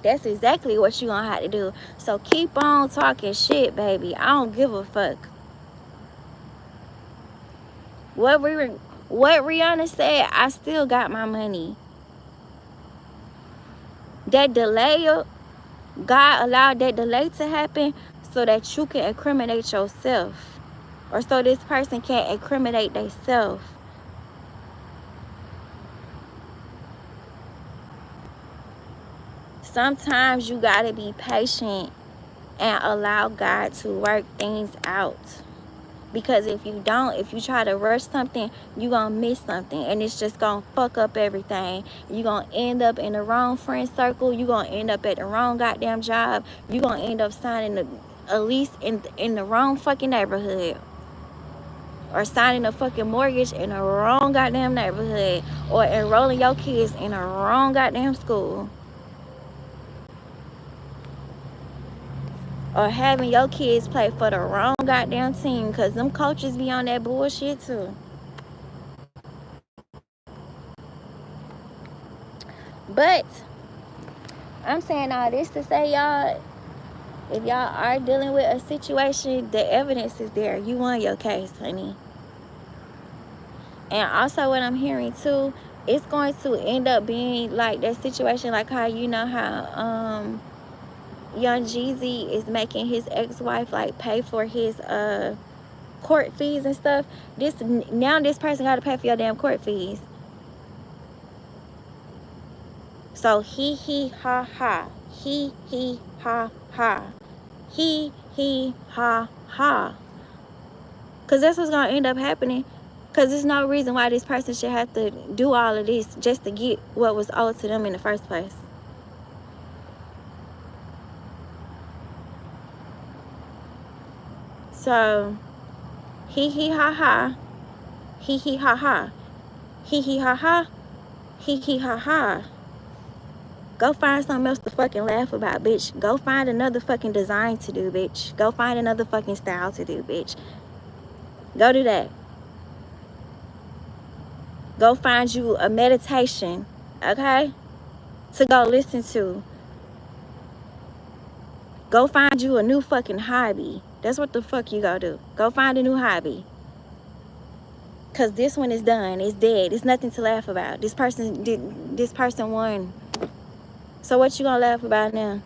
That's exactly what you gonna have to do. So keep on talking shit, baby. I don't give a fuck. What Rihanna said, I still got my money. That delay, God allowed that delay to happen so that you can incriminate yourself. Or so this person can incriminate themselves. Sometimes you gotta be patient and allow God to work things out. Because if you don't, if you try to rush something, you're gonna miss something. And it's just gonna fuck up everything. You're gonna end up in the wrong friend circle. You're gonna end up at the wrong goddamn job. You're gonna end up signing a lease in the wrong fucking neighborhood. Or signing a fucking mortgage in the wrong goddamn neighborhood. Or enrolling your kids in the wrong goddamn school. Or having your kids play for the wrong goddamn team, because them coaches be on that bullshit too. But I'm saying all this to say, y'all, if y'all are dealing with a situation, the evidence is there. You won your case, honey. And also what I'm hearing too, it's going to end up being like that situation, like how you know how Young Jeezy is making his ex-wife like pay for his court fees and stuff. Now this person got to pay for your damn court fees. So he ha ha, he ha ha, he ha ha. Cause that's what's gonna end up happening. Cause there's no reason why this person should have to do all of this just to get what was owed to them in the first place. So he ha ha, he ha ha, he ha ha, he ha ha. Go find something else to fucking laugh about, bitch. Go find another fucking design to do, bitch. Go find another fucking style to do, bitch. Go do that. Go find you a meditation, okay? To go listen to. Go find you a new fucking hobby. That's what the fuck you go do. Go find a new hobby. Cause this one is done. It's dead. It's nothing to laugh about. This person won. So what you gonna laugh about now?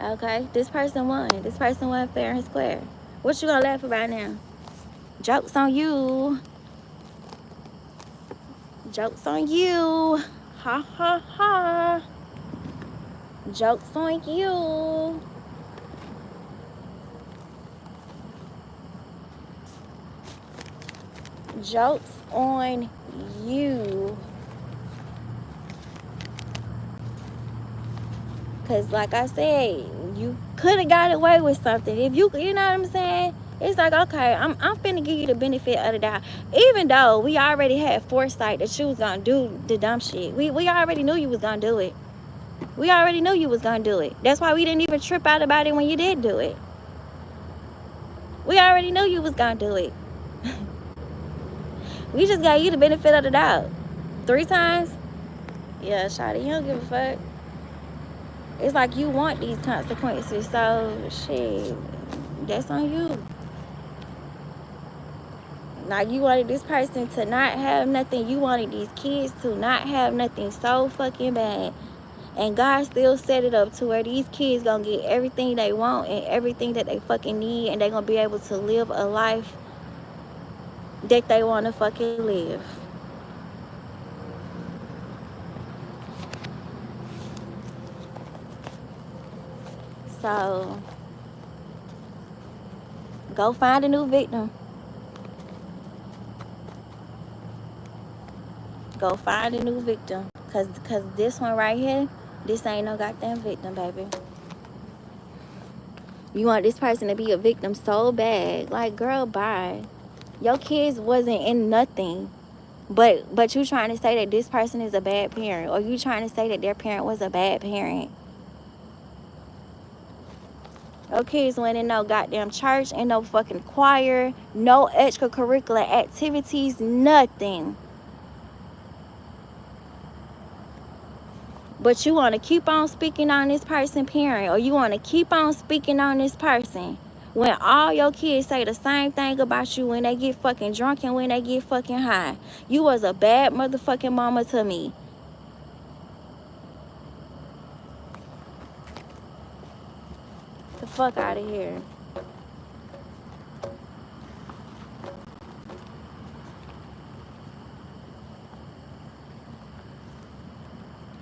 Okay, this person won. This person won fair and square. What you gonna laugh about now? Joke's on you. Joke's on you. Ha ha ha. Joke's on you. Joke's on you. Cause like I said, you could have got away with something. If you know what I'm saying? It's like, okay, I'm finna give you the benefit of the doubt. Even though we already had foresight that you was gonna do the dumb shit. We already knew you was gonna do it. We already knew you was gonna do it. That's why we didn't even trip out about it when you did do it. We already knew you was gonna do it. We just got you the benefit of the doubt. 3 times? Yeah, shawty, you don't give a fuck. It's like you want these consequences, so shit, that's on you. Like you wanted this person to not have nothing. You wanted these kids to not have nothing so fucking bad. And God still set it up to where these kids gonna get everything they want and everything that they fucking need, and they gonna be able to live a life that they wanna fucking live. So go find a new victim. Go find a new victim. Cause this one right here, this ain't no goddamn victim, baby. You want this person to be a victim so bad. Like, girl, bye. Your kids wasn't in nothing. But you trying to say that this person is a bad parent, or you trying to say that their parent was a bad parent. Your kids went in no goddamn church, and no fucking choir, no extracurricular activities, nothing. But you want to keep on speaking on this person parent, or you want to keep on speaking on this person when all your kids say the same thing about you when they get fucking drunk and when they get fucking high. You was a bad motherfucking mama to me. The fuck out of here.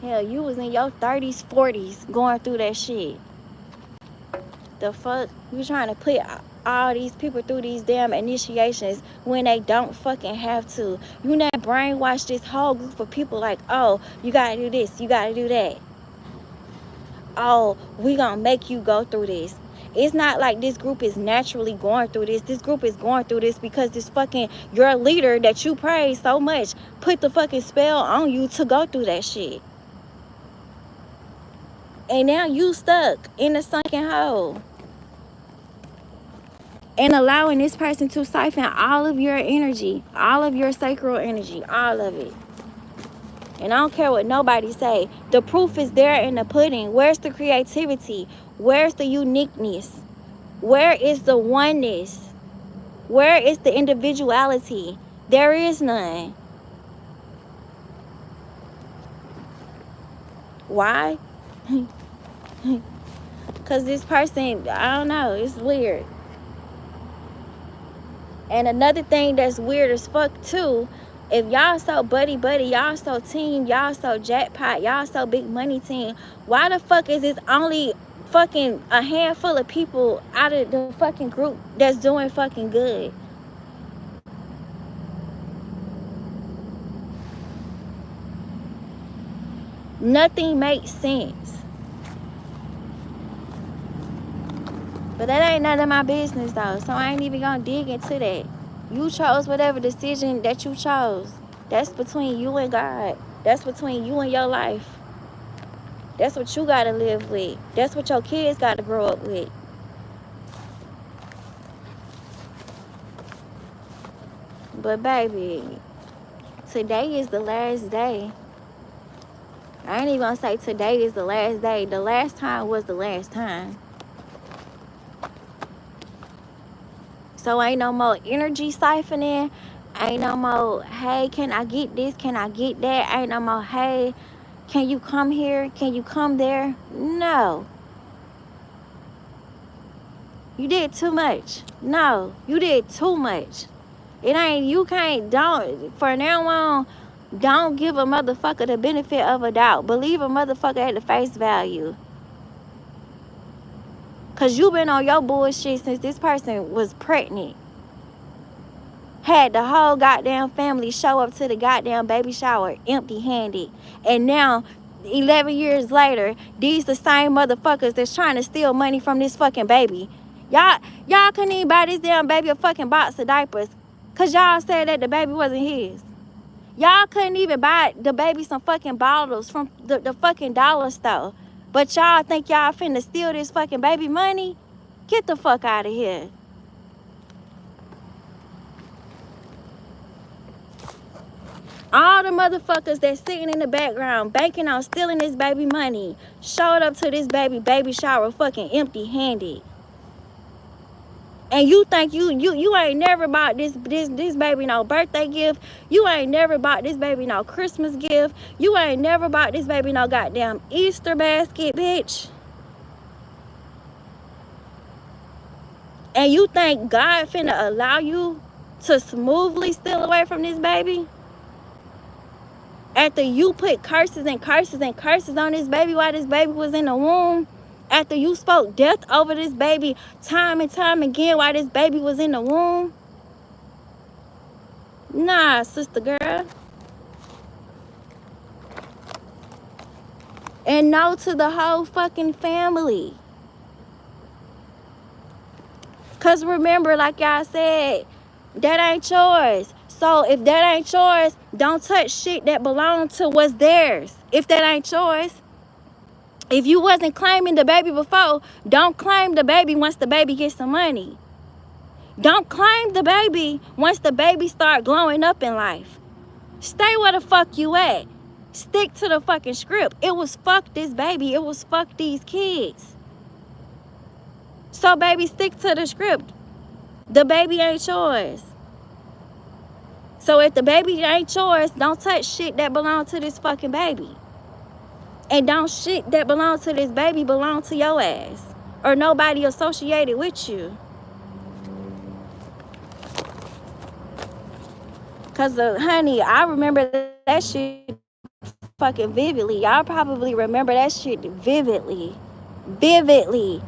Hell, you was in your 30s, 40s going through that shit. The fuck? You trying to put all these people through these damn initiations when they don't fucking have to. You not brainwash this whole group of people like, oh, you gotta do this, you gotta do that. Oh, we gonna make you go through this. It's not like this group is naturally going through this. This group is going through this because this fucking, your leader that you praise so much put the fucking spell on you to go through that shit. And now you stuck in a sunken hole. And allowing this person to siphon all of your energy, all of your sacral energy, all of it. And I don't care what nobody say. The proof is there in the pudding. Where's the creativity? Where's the uniqueness? Where is the oneness? Where is the individuality? There is none. Why? Because this person, I don't know, it's weird. And another thing that's weird as fuck too, if y'all so buddy, y'all so team, y'all so jackpot, y'all so big money team, why the fuck is it only fucking a handful of people out of the fucking group that's doing fucking good? Nothing makes sense. But that ain't none of my business though, so I ain't even gonna dig into that. You chose whatever decision that you chose. That's between you and God. That's between you and your life. That's what you gotta live with. That's what your kids gotta grow up with. But baby, today is the last day. I ain't even gonna say today is the last day. The last time was the last time. So ain't no more energy siphoning. Ain't no more, hey, can I get this? Can I get that? Ain't no more, hey, can you come here? Can you come there? No. You did too much. No, you did too much. It ain't, you can't, don't, for now on, don't give a motherfucker the benefit of a doubt. Believe a motherfucker at the face value. Because you been on your bullshit since this person was pregnant. Had the whole goddamn family show up to the goddamn baby shower empty-handed. And now, 11 years later, these the same motherfuckers that's trying to steal money from this fucking baby. Y'all couldn't even buy this damn baby a fucking box of diapers. Because y'all said that the baby wasn't his. Y'all couldn't even buy the baby some fucking bottles from the fucking dollar store. But y'all think y'all finna steal this fucking baby money? Get the fuck out of here. All the motherfuckers that's sitting in the background banking on stealing this baby money showed up to this baby shower fucking empty-handed. And you think you ain't never bought this baby no birthday gift. You ain't never bought this baby no Christmas gift. You ain't never bought this baby no goddamn Easter basket, bitch. And you think God finna allow you to smoothly steal away from this baby? After you put curses and curses and curses on this baby while this baby was in the womb? After you spoke death over this baby time and time again while this baby was in the womb? Nah, sister girl. And no to the whole fucking family. Because remember, like y'all said, that ain't yours. So if that ain't yours, don't touch shit that belongs to what's theirs. If that ain't yours. If you wasn't claiming the baby before, don't claim the baby once the baby gets some money. Don't claim the baby once the baby start glowing up in life. Stay where the fuck you at. Stick to the fucking script. It was fuck this baby. It was fuck these kids. So baby, stick to the script. The baby ain't yours. So if the baby ain't yours, don't touch shit that belong to this fucking baby. And don't shit that belong to this baby belong to your ass. Or nobody associated with you. Cause honey, I remember that shit fucking vividly. Y'all probably remember that shit vividly. Vividly.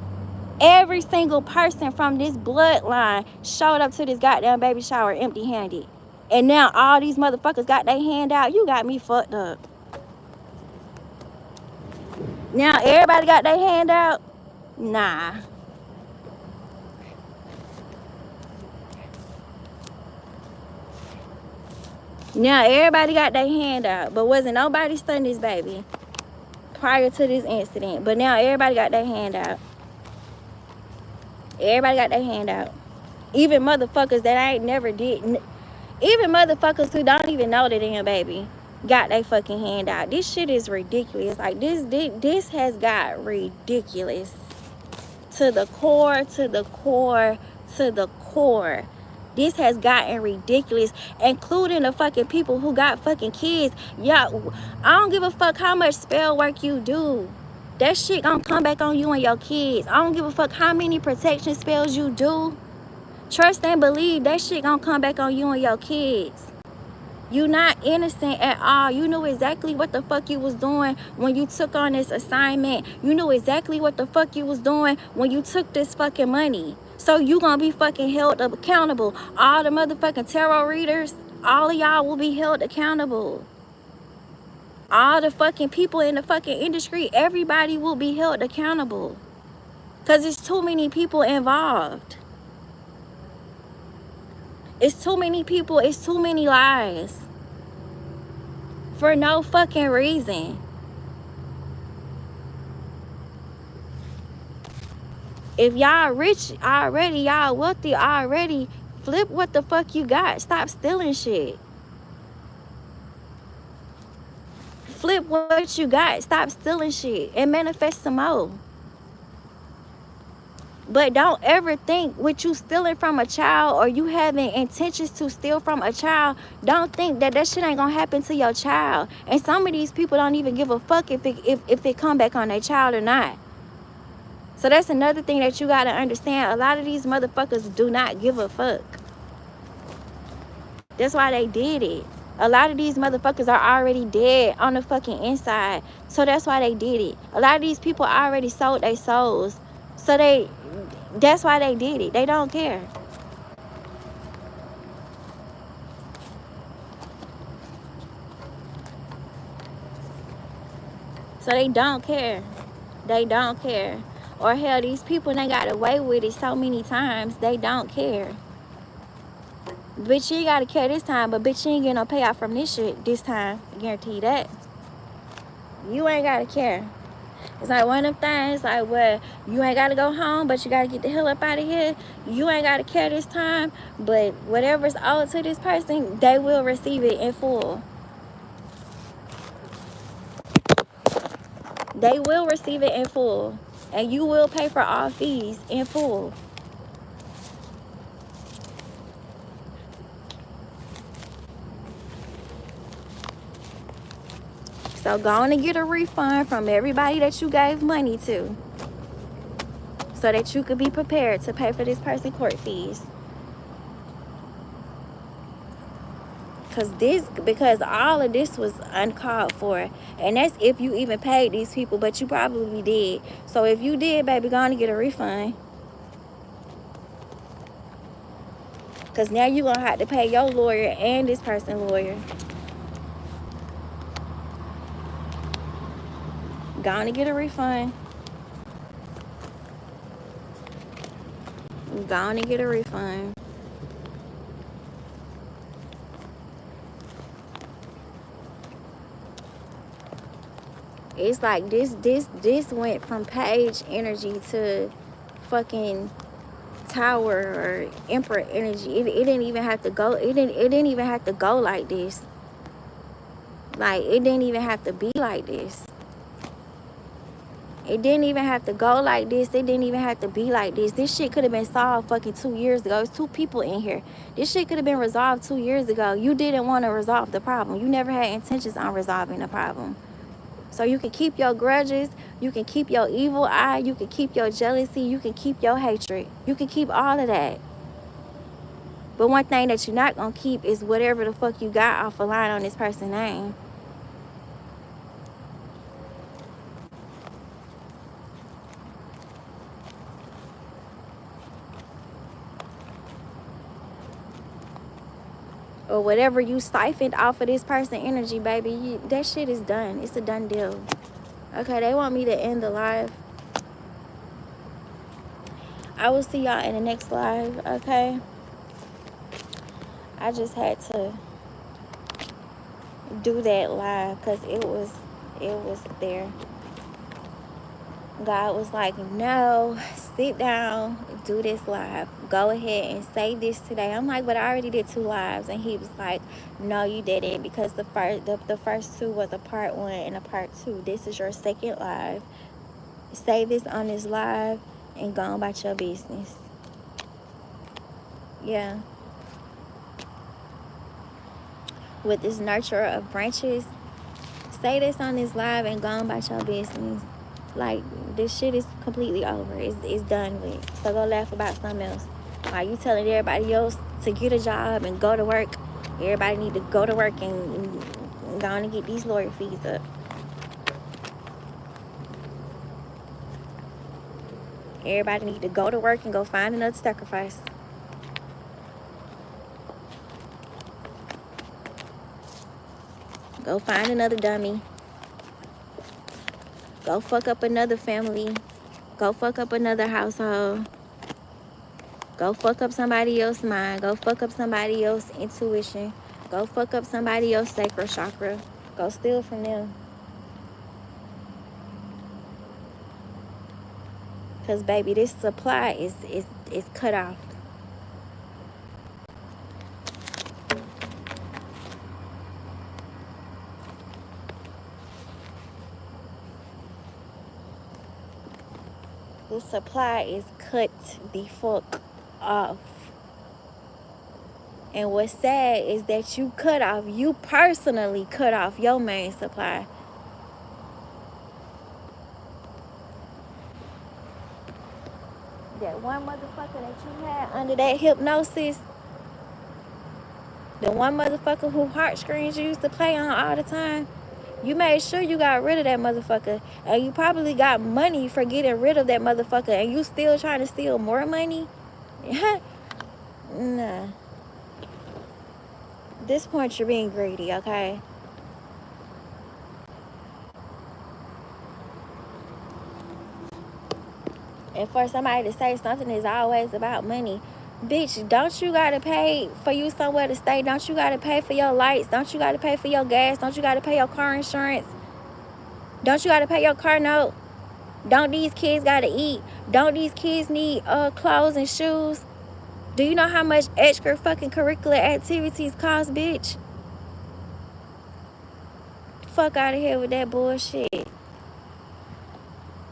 Every single person from this bloodline showed up to this goddamn baby shower empty-handed. And now all these motherfuckers got their hand out. You got me fucked up. Now everybody got their hand out? Nah. Now everybody got their hand out. But wasn't nobody stunning this baby prior to this incident. But now everybody got their hand out. Everybody got their hand out. Even motherfuckers that I ain't never did. Even motherfuckers who don't even know the damn baby got their fucking hand out. This shit is ridiculous. Like this has got ridiculous to the core, to the core, to the core. This has gotten ridiculous, including the fucking people who got fucking kids. Y'all, I don't give a fuck how much spell work you do. That shit gonna come back on you and your kids. I don't give a fuck how many protection spells you do. Trust and believe that shit gonna come back on you and your kids. You not innocent at all. You knew exactly what the fuck you was doing when you took on this assignment. You knew exactly what the fuck you was doing when you took this fucking money. So you gonna be fucking held accountable. All the motherfucking tarot readers, all of y'all will be held accountable. All the fucking people in the fucking industry, everybody will be held accountable. Because it's too many people involved. It's too many people, it's too many lies. For no fucking reason. If y'all rich already, y'all wealthy already, flip what the fuck you got. Stop stealing shit. Flip what you got. Stop stealing shit and manifest some more. But don't ever think what you stealing from a child or you having intentions to steal from a child, don't think that that shit ain't gonna happen to your child. And some of these people don't even give a fuck if it come back on their child or not. So that's another thing that you gotta understand. A lot of these motherfuckers do not give a fuck. That's why they did it. A lot of these motherfuckers are already dead on the fucking inside. So that's why they did it. A lot of these people already sold their souls. So that's why they did it. They don't care. So they don't care. They don't care. Or hell, these people done got away with it so many times, they don't care. Bitch, you ain't gotta care this time, but bitch, you ain't getting no payoff from this shit this time. I guarantee you that. You ain't gotta care. It's like one of them things, like, well, you ain't gotta go home, but you gotta get the hell up out of here. You ain't gotta care this time, but whatever's owed to this person, they will receive it in full. They will receive it in full. And you will pay for all fees in full. So go on and get a refund from everybody that you gave money to, so that you could be prepared to pay for this person's court fees. Because all of this was uncalled for. And that's if you even paid these people, but you probably did. So if you did, baby, go on and get a refund. Because now you're going to have to pay your lawyer and this person's lawyer. Go on and get a refund. Go on and get a refund. It's like this went from page energy to fucking tower or emperor energy. It didn't even have to go. It didn't even have to go like this. Like, it didn't even have to be like this. It didn't even have to go like this. It didn't even have to be like this. This shit could have been solved fucking 2 years ago. It's 2 people in here. This shit could have been resolved 2 years ago. You didn't want to resolve the problem. You never had intentions on resolving the problem. So you can keep your grudges. You can keep your evil eye. You can keep your jealousy. You can keep your hatred. You can keep all of that. But one thing that you're not going to keep is whatever the fuck you got off a line on this person's name. Or whatever you siphoned off of this person's energy, baby, that shit is done. It's a done deal. Okay, they want me to end the live. I will see y'all in the next live, okay? I just had to do that live because it was there. God was like, no, sit down, do this live. Go ahead and say this today. I'm like, but I already did 2 lives. And he was like, no, you didn't, because the first 2 was a part 1 and a part 2. This is your second live. Say this on this live and go on about your business. Yeah. With this nurturer of branches, say this on this live and go on about your business. Like, this shit is completely over. It's done with. So go laugh about something else. While you telling everybody else to get a job and go to work, everybody need to go to work and go on and get these lawyer fees up. Everybody need to go to work and go find another sacrifice. Go find another dummy. Go fuck up another family. Go fuck up another household. Go fuck up somebody else's mind. Go fuck up somebody else's intuition. Go fuck up somebody else's sacral chakra. Go steal from them. Because, baby, this supply is cut off. The supply is cut the fuck off. And what's sad is that you personally cut off your main supply. That one motherfucker that you had under that hypnosis, the one motherfucker who heartstrings you used to play on all the time, you made sure you got rid of that motherfucker. And you probably got money for getting rid of that motherfucker. And you still trying to steal more money? Nah. At this point, you're being greedy, okay? And for somebody to say something is always about money, bitch, don't you gotta pay for you somewhere to stay? Don't you gotta pay for your lights? Don't you gotta pay for your gas? Don't you gotta pay your car insurance? Don't you gotta pay your car note? Don't these kids gotta eat? Don't these kids need clothes and shoes? Do you know how much extra fucking curricular activities cost, bitch? Fuck out of here with that bullshit.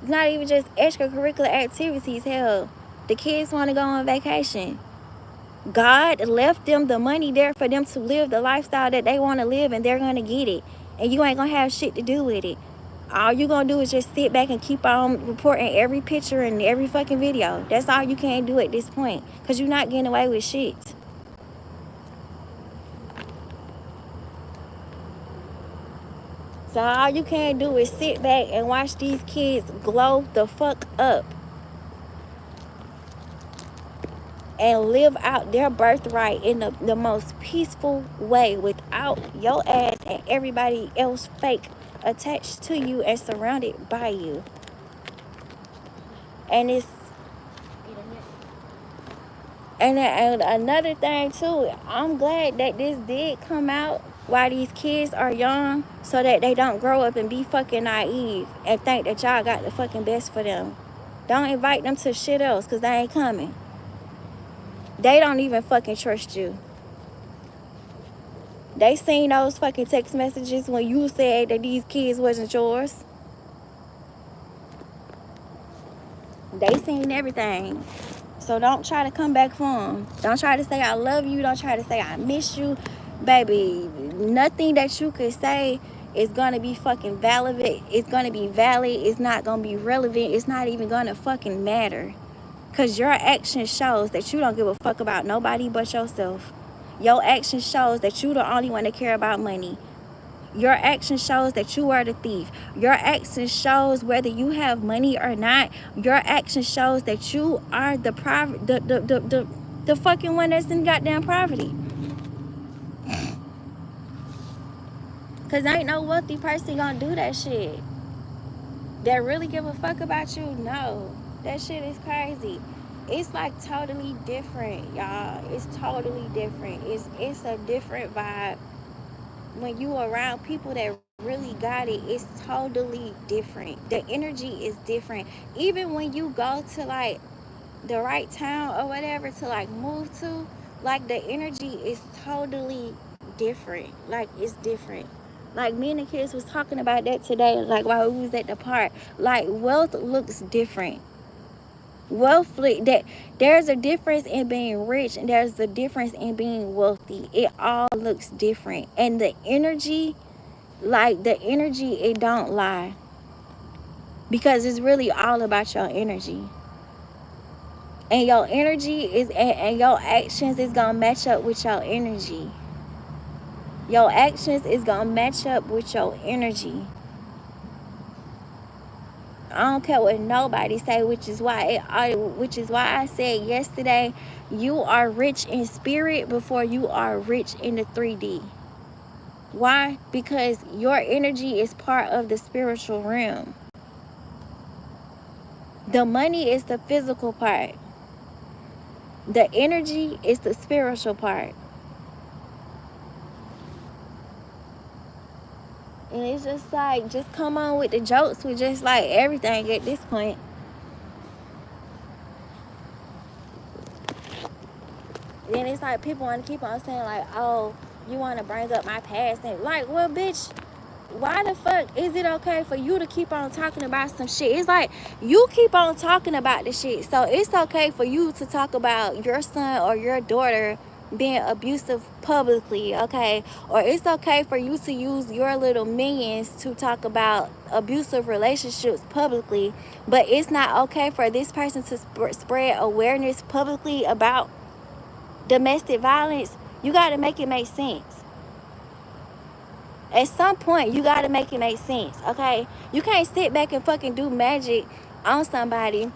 It's not even just extracurricular activities, hell. The kids want to go on vacation. God left them the money there for them to live the lifestyle that they want to live, and they're going to get it. And you ain't going to have shit to do with it. All you going to do is just sit back and keep on reporting every picture and every fucking video. That's all you can do at this point, because you're not getting away with shit. So all you can do is sit back and watch these kids glow the fuck up and live out their birthright in the most peaceful way without your ass and everybody else fake attached to you and surrounded by you. And another thing too, I'm glad that this did come out while these kids are young, so that they don't grow up and be fucking naive and think that y'all got the fucking best for them. Don't invite them to shit else, because they ain't coming. They don't even fucking trust you. They seen those fucking text messages when you said that these kids wasn't yours. They seen everything. So don't try to come back for them. Don't try to say I love you. Don't try to say I miss you. Baby, nothing that you could say is going to be fucking valid. It's going to be valid. It's not going to be relevant. It's not even going to fucking matter. Because your action shows that you don't give a fuck about nobody but yourself. Your action shows that you the only one that care about money. Your action shows that you are the thief. Your action shows whether you have money or not. Your action shows that you are the fucking one that's in goddamn poverty. Cause ain't no wealthy person gonna do that shit. That really give a fuck about you? No. That shit is crazy. It's like totally different, y'all. It's totally different. It's a different vibe. When you around people that really got it, it's totally different. The energy is different. Even when you go to like the right town or whatever to like move to, like the energy is totally different. Like it's different. Like me and the kids was talking about that today, like while we was at the park. Like wealth looks different. Wealthy, that there's a difference in being rich and there's a difference in being wealthy. It all looks different. And the energy, like the energy, it don't lie. Because it's really all about your energy. And your energy is, and your actions is gonna match up with your energy. Your actions is gonna match up with your energy. I don't care what nobody say, which is why I said yesterday, you are rich in spirit before you are rich in the 3D. Why? Because your energy is part of the spiritual realm. The money is the physical part. The energy is the spiritual part. And it's just like, just come on with the jokes with just like everything at this point. Then it's like people want to keep on saying like, oh, you want to bring up my past. And like, well, bitch, why the fuck is it okay for you to keep on talking about some shit? It's like, you keep on talking about the shit. So it's okay for you to talk about your son or your daughter being abusive publicly, okay? Or it's okay for you to use your little minions to talk about abusive relationships publicly. But it's not okay for this person to spread awareness publicly about domestic violence. You got to make it make sense. At some point, you got to make it make sense, okay? You can't sit back and fucking do magic on somebody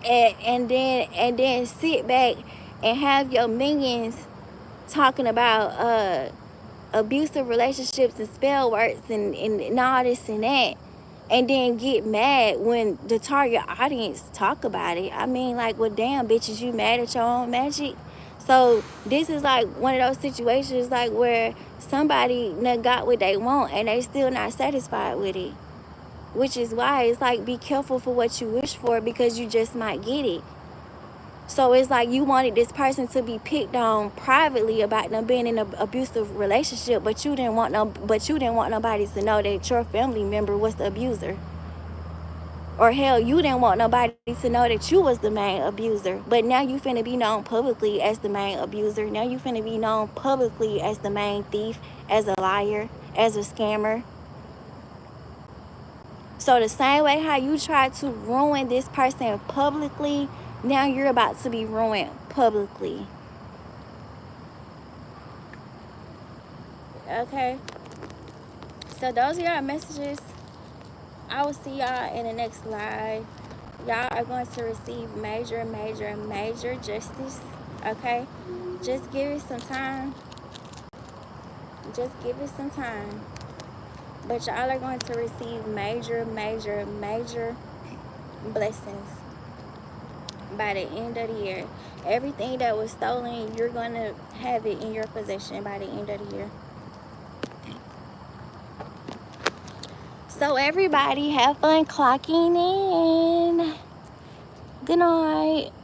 and then sit back and have your minions talking about abusive relationships and spell words and all this and that, and then get mad when the target audience talk about it. I mean, like, well, damn, bitches, you mad at your own magic? So this is like one of those situations like where somebody got what they want and they still not satisfied with it. Which is why it's like, be careful for what you wish for, because you just might get it. So it's like you wanted this person to be picked on privately about them being in an abusive relationship, but you didn't want nobody to know that your family member was the abuser. Or hell, you didn't want nobody to know that you was the main abuser. But now you finna be known publicly as the main abuser. Now you finna be known publicly as the main thief, as a liar, as a scammer. So the same way how you tried to ruin this person publicly, now you're about to be ruined publicly. Okay? So those are your messages. I will see y'all in the next live. Y'all are going to receive major, major, major justice. Okay? Just give it some time. Just give it some time. But y'all are going to receive major, major, major blessings by the end of the year. Everything that was stolen, you're going to have it in your possession by the end of the year. So everybody have fun clocking in. Good night.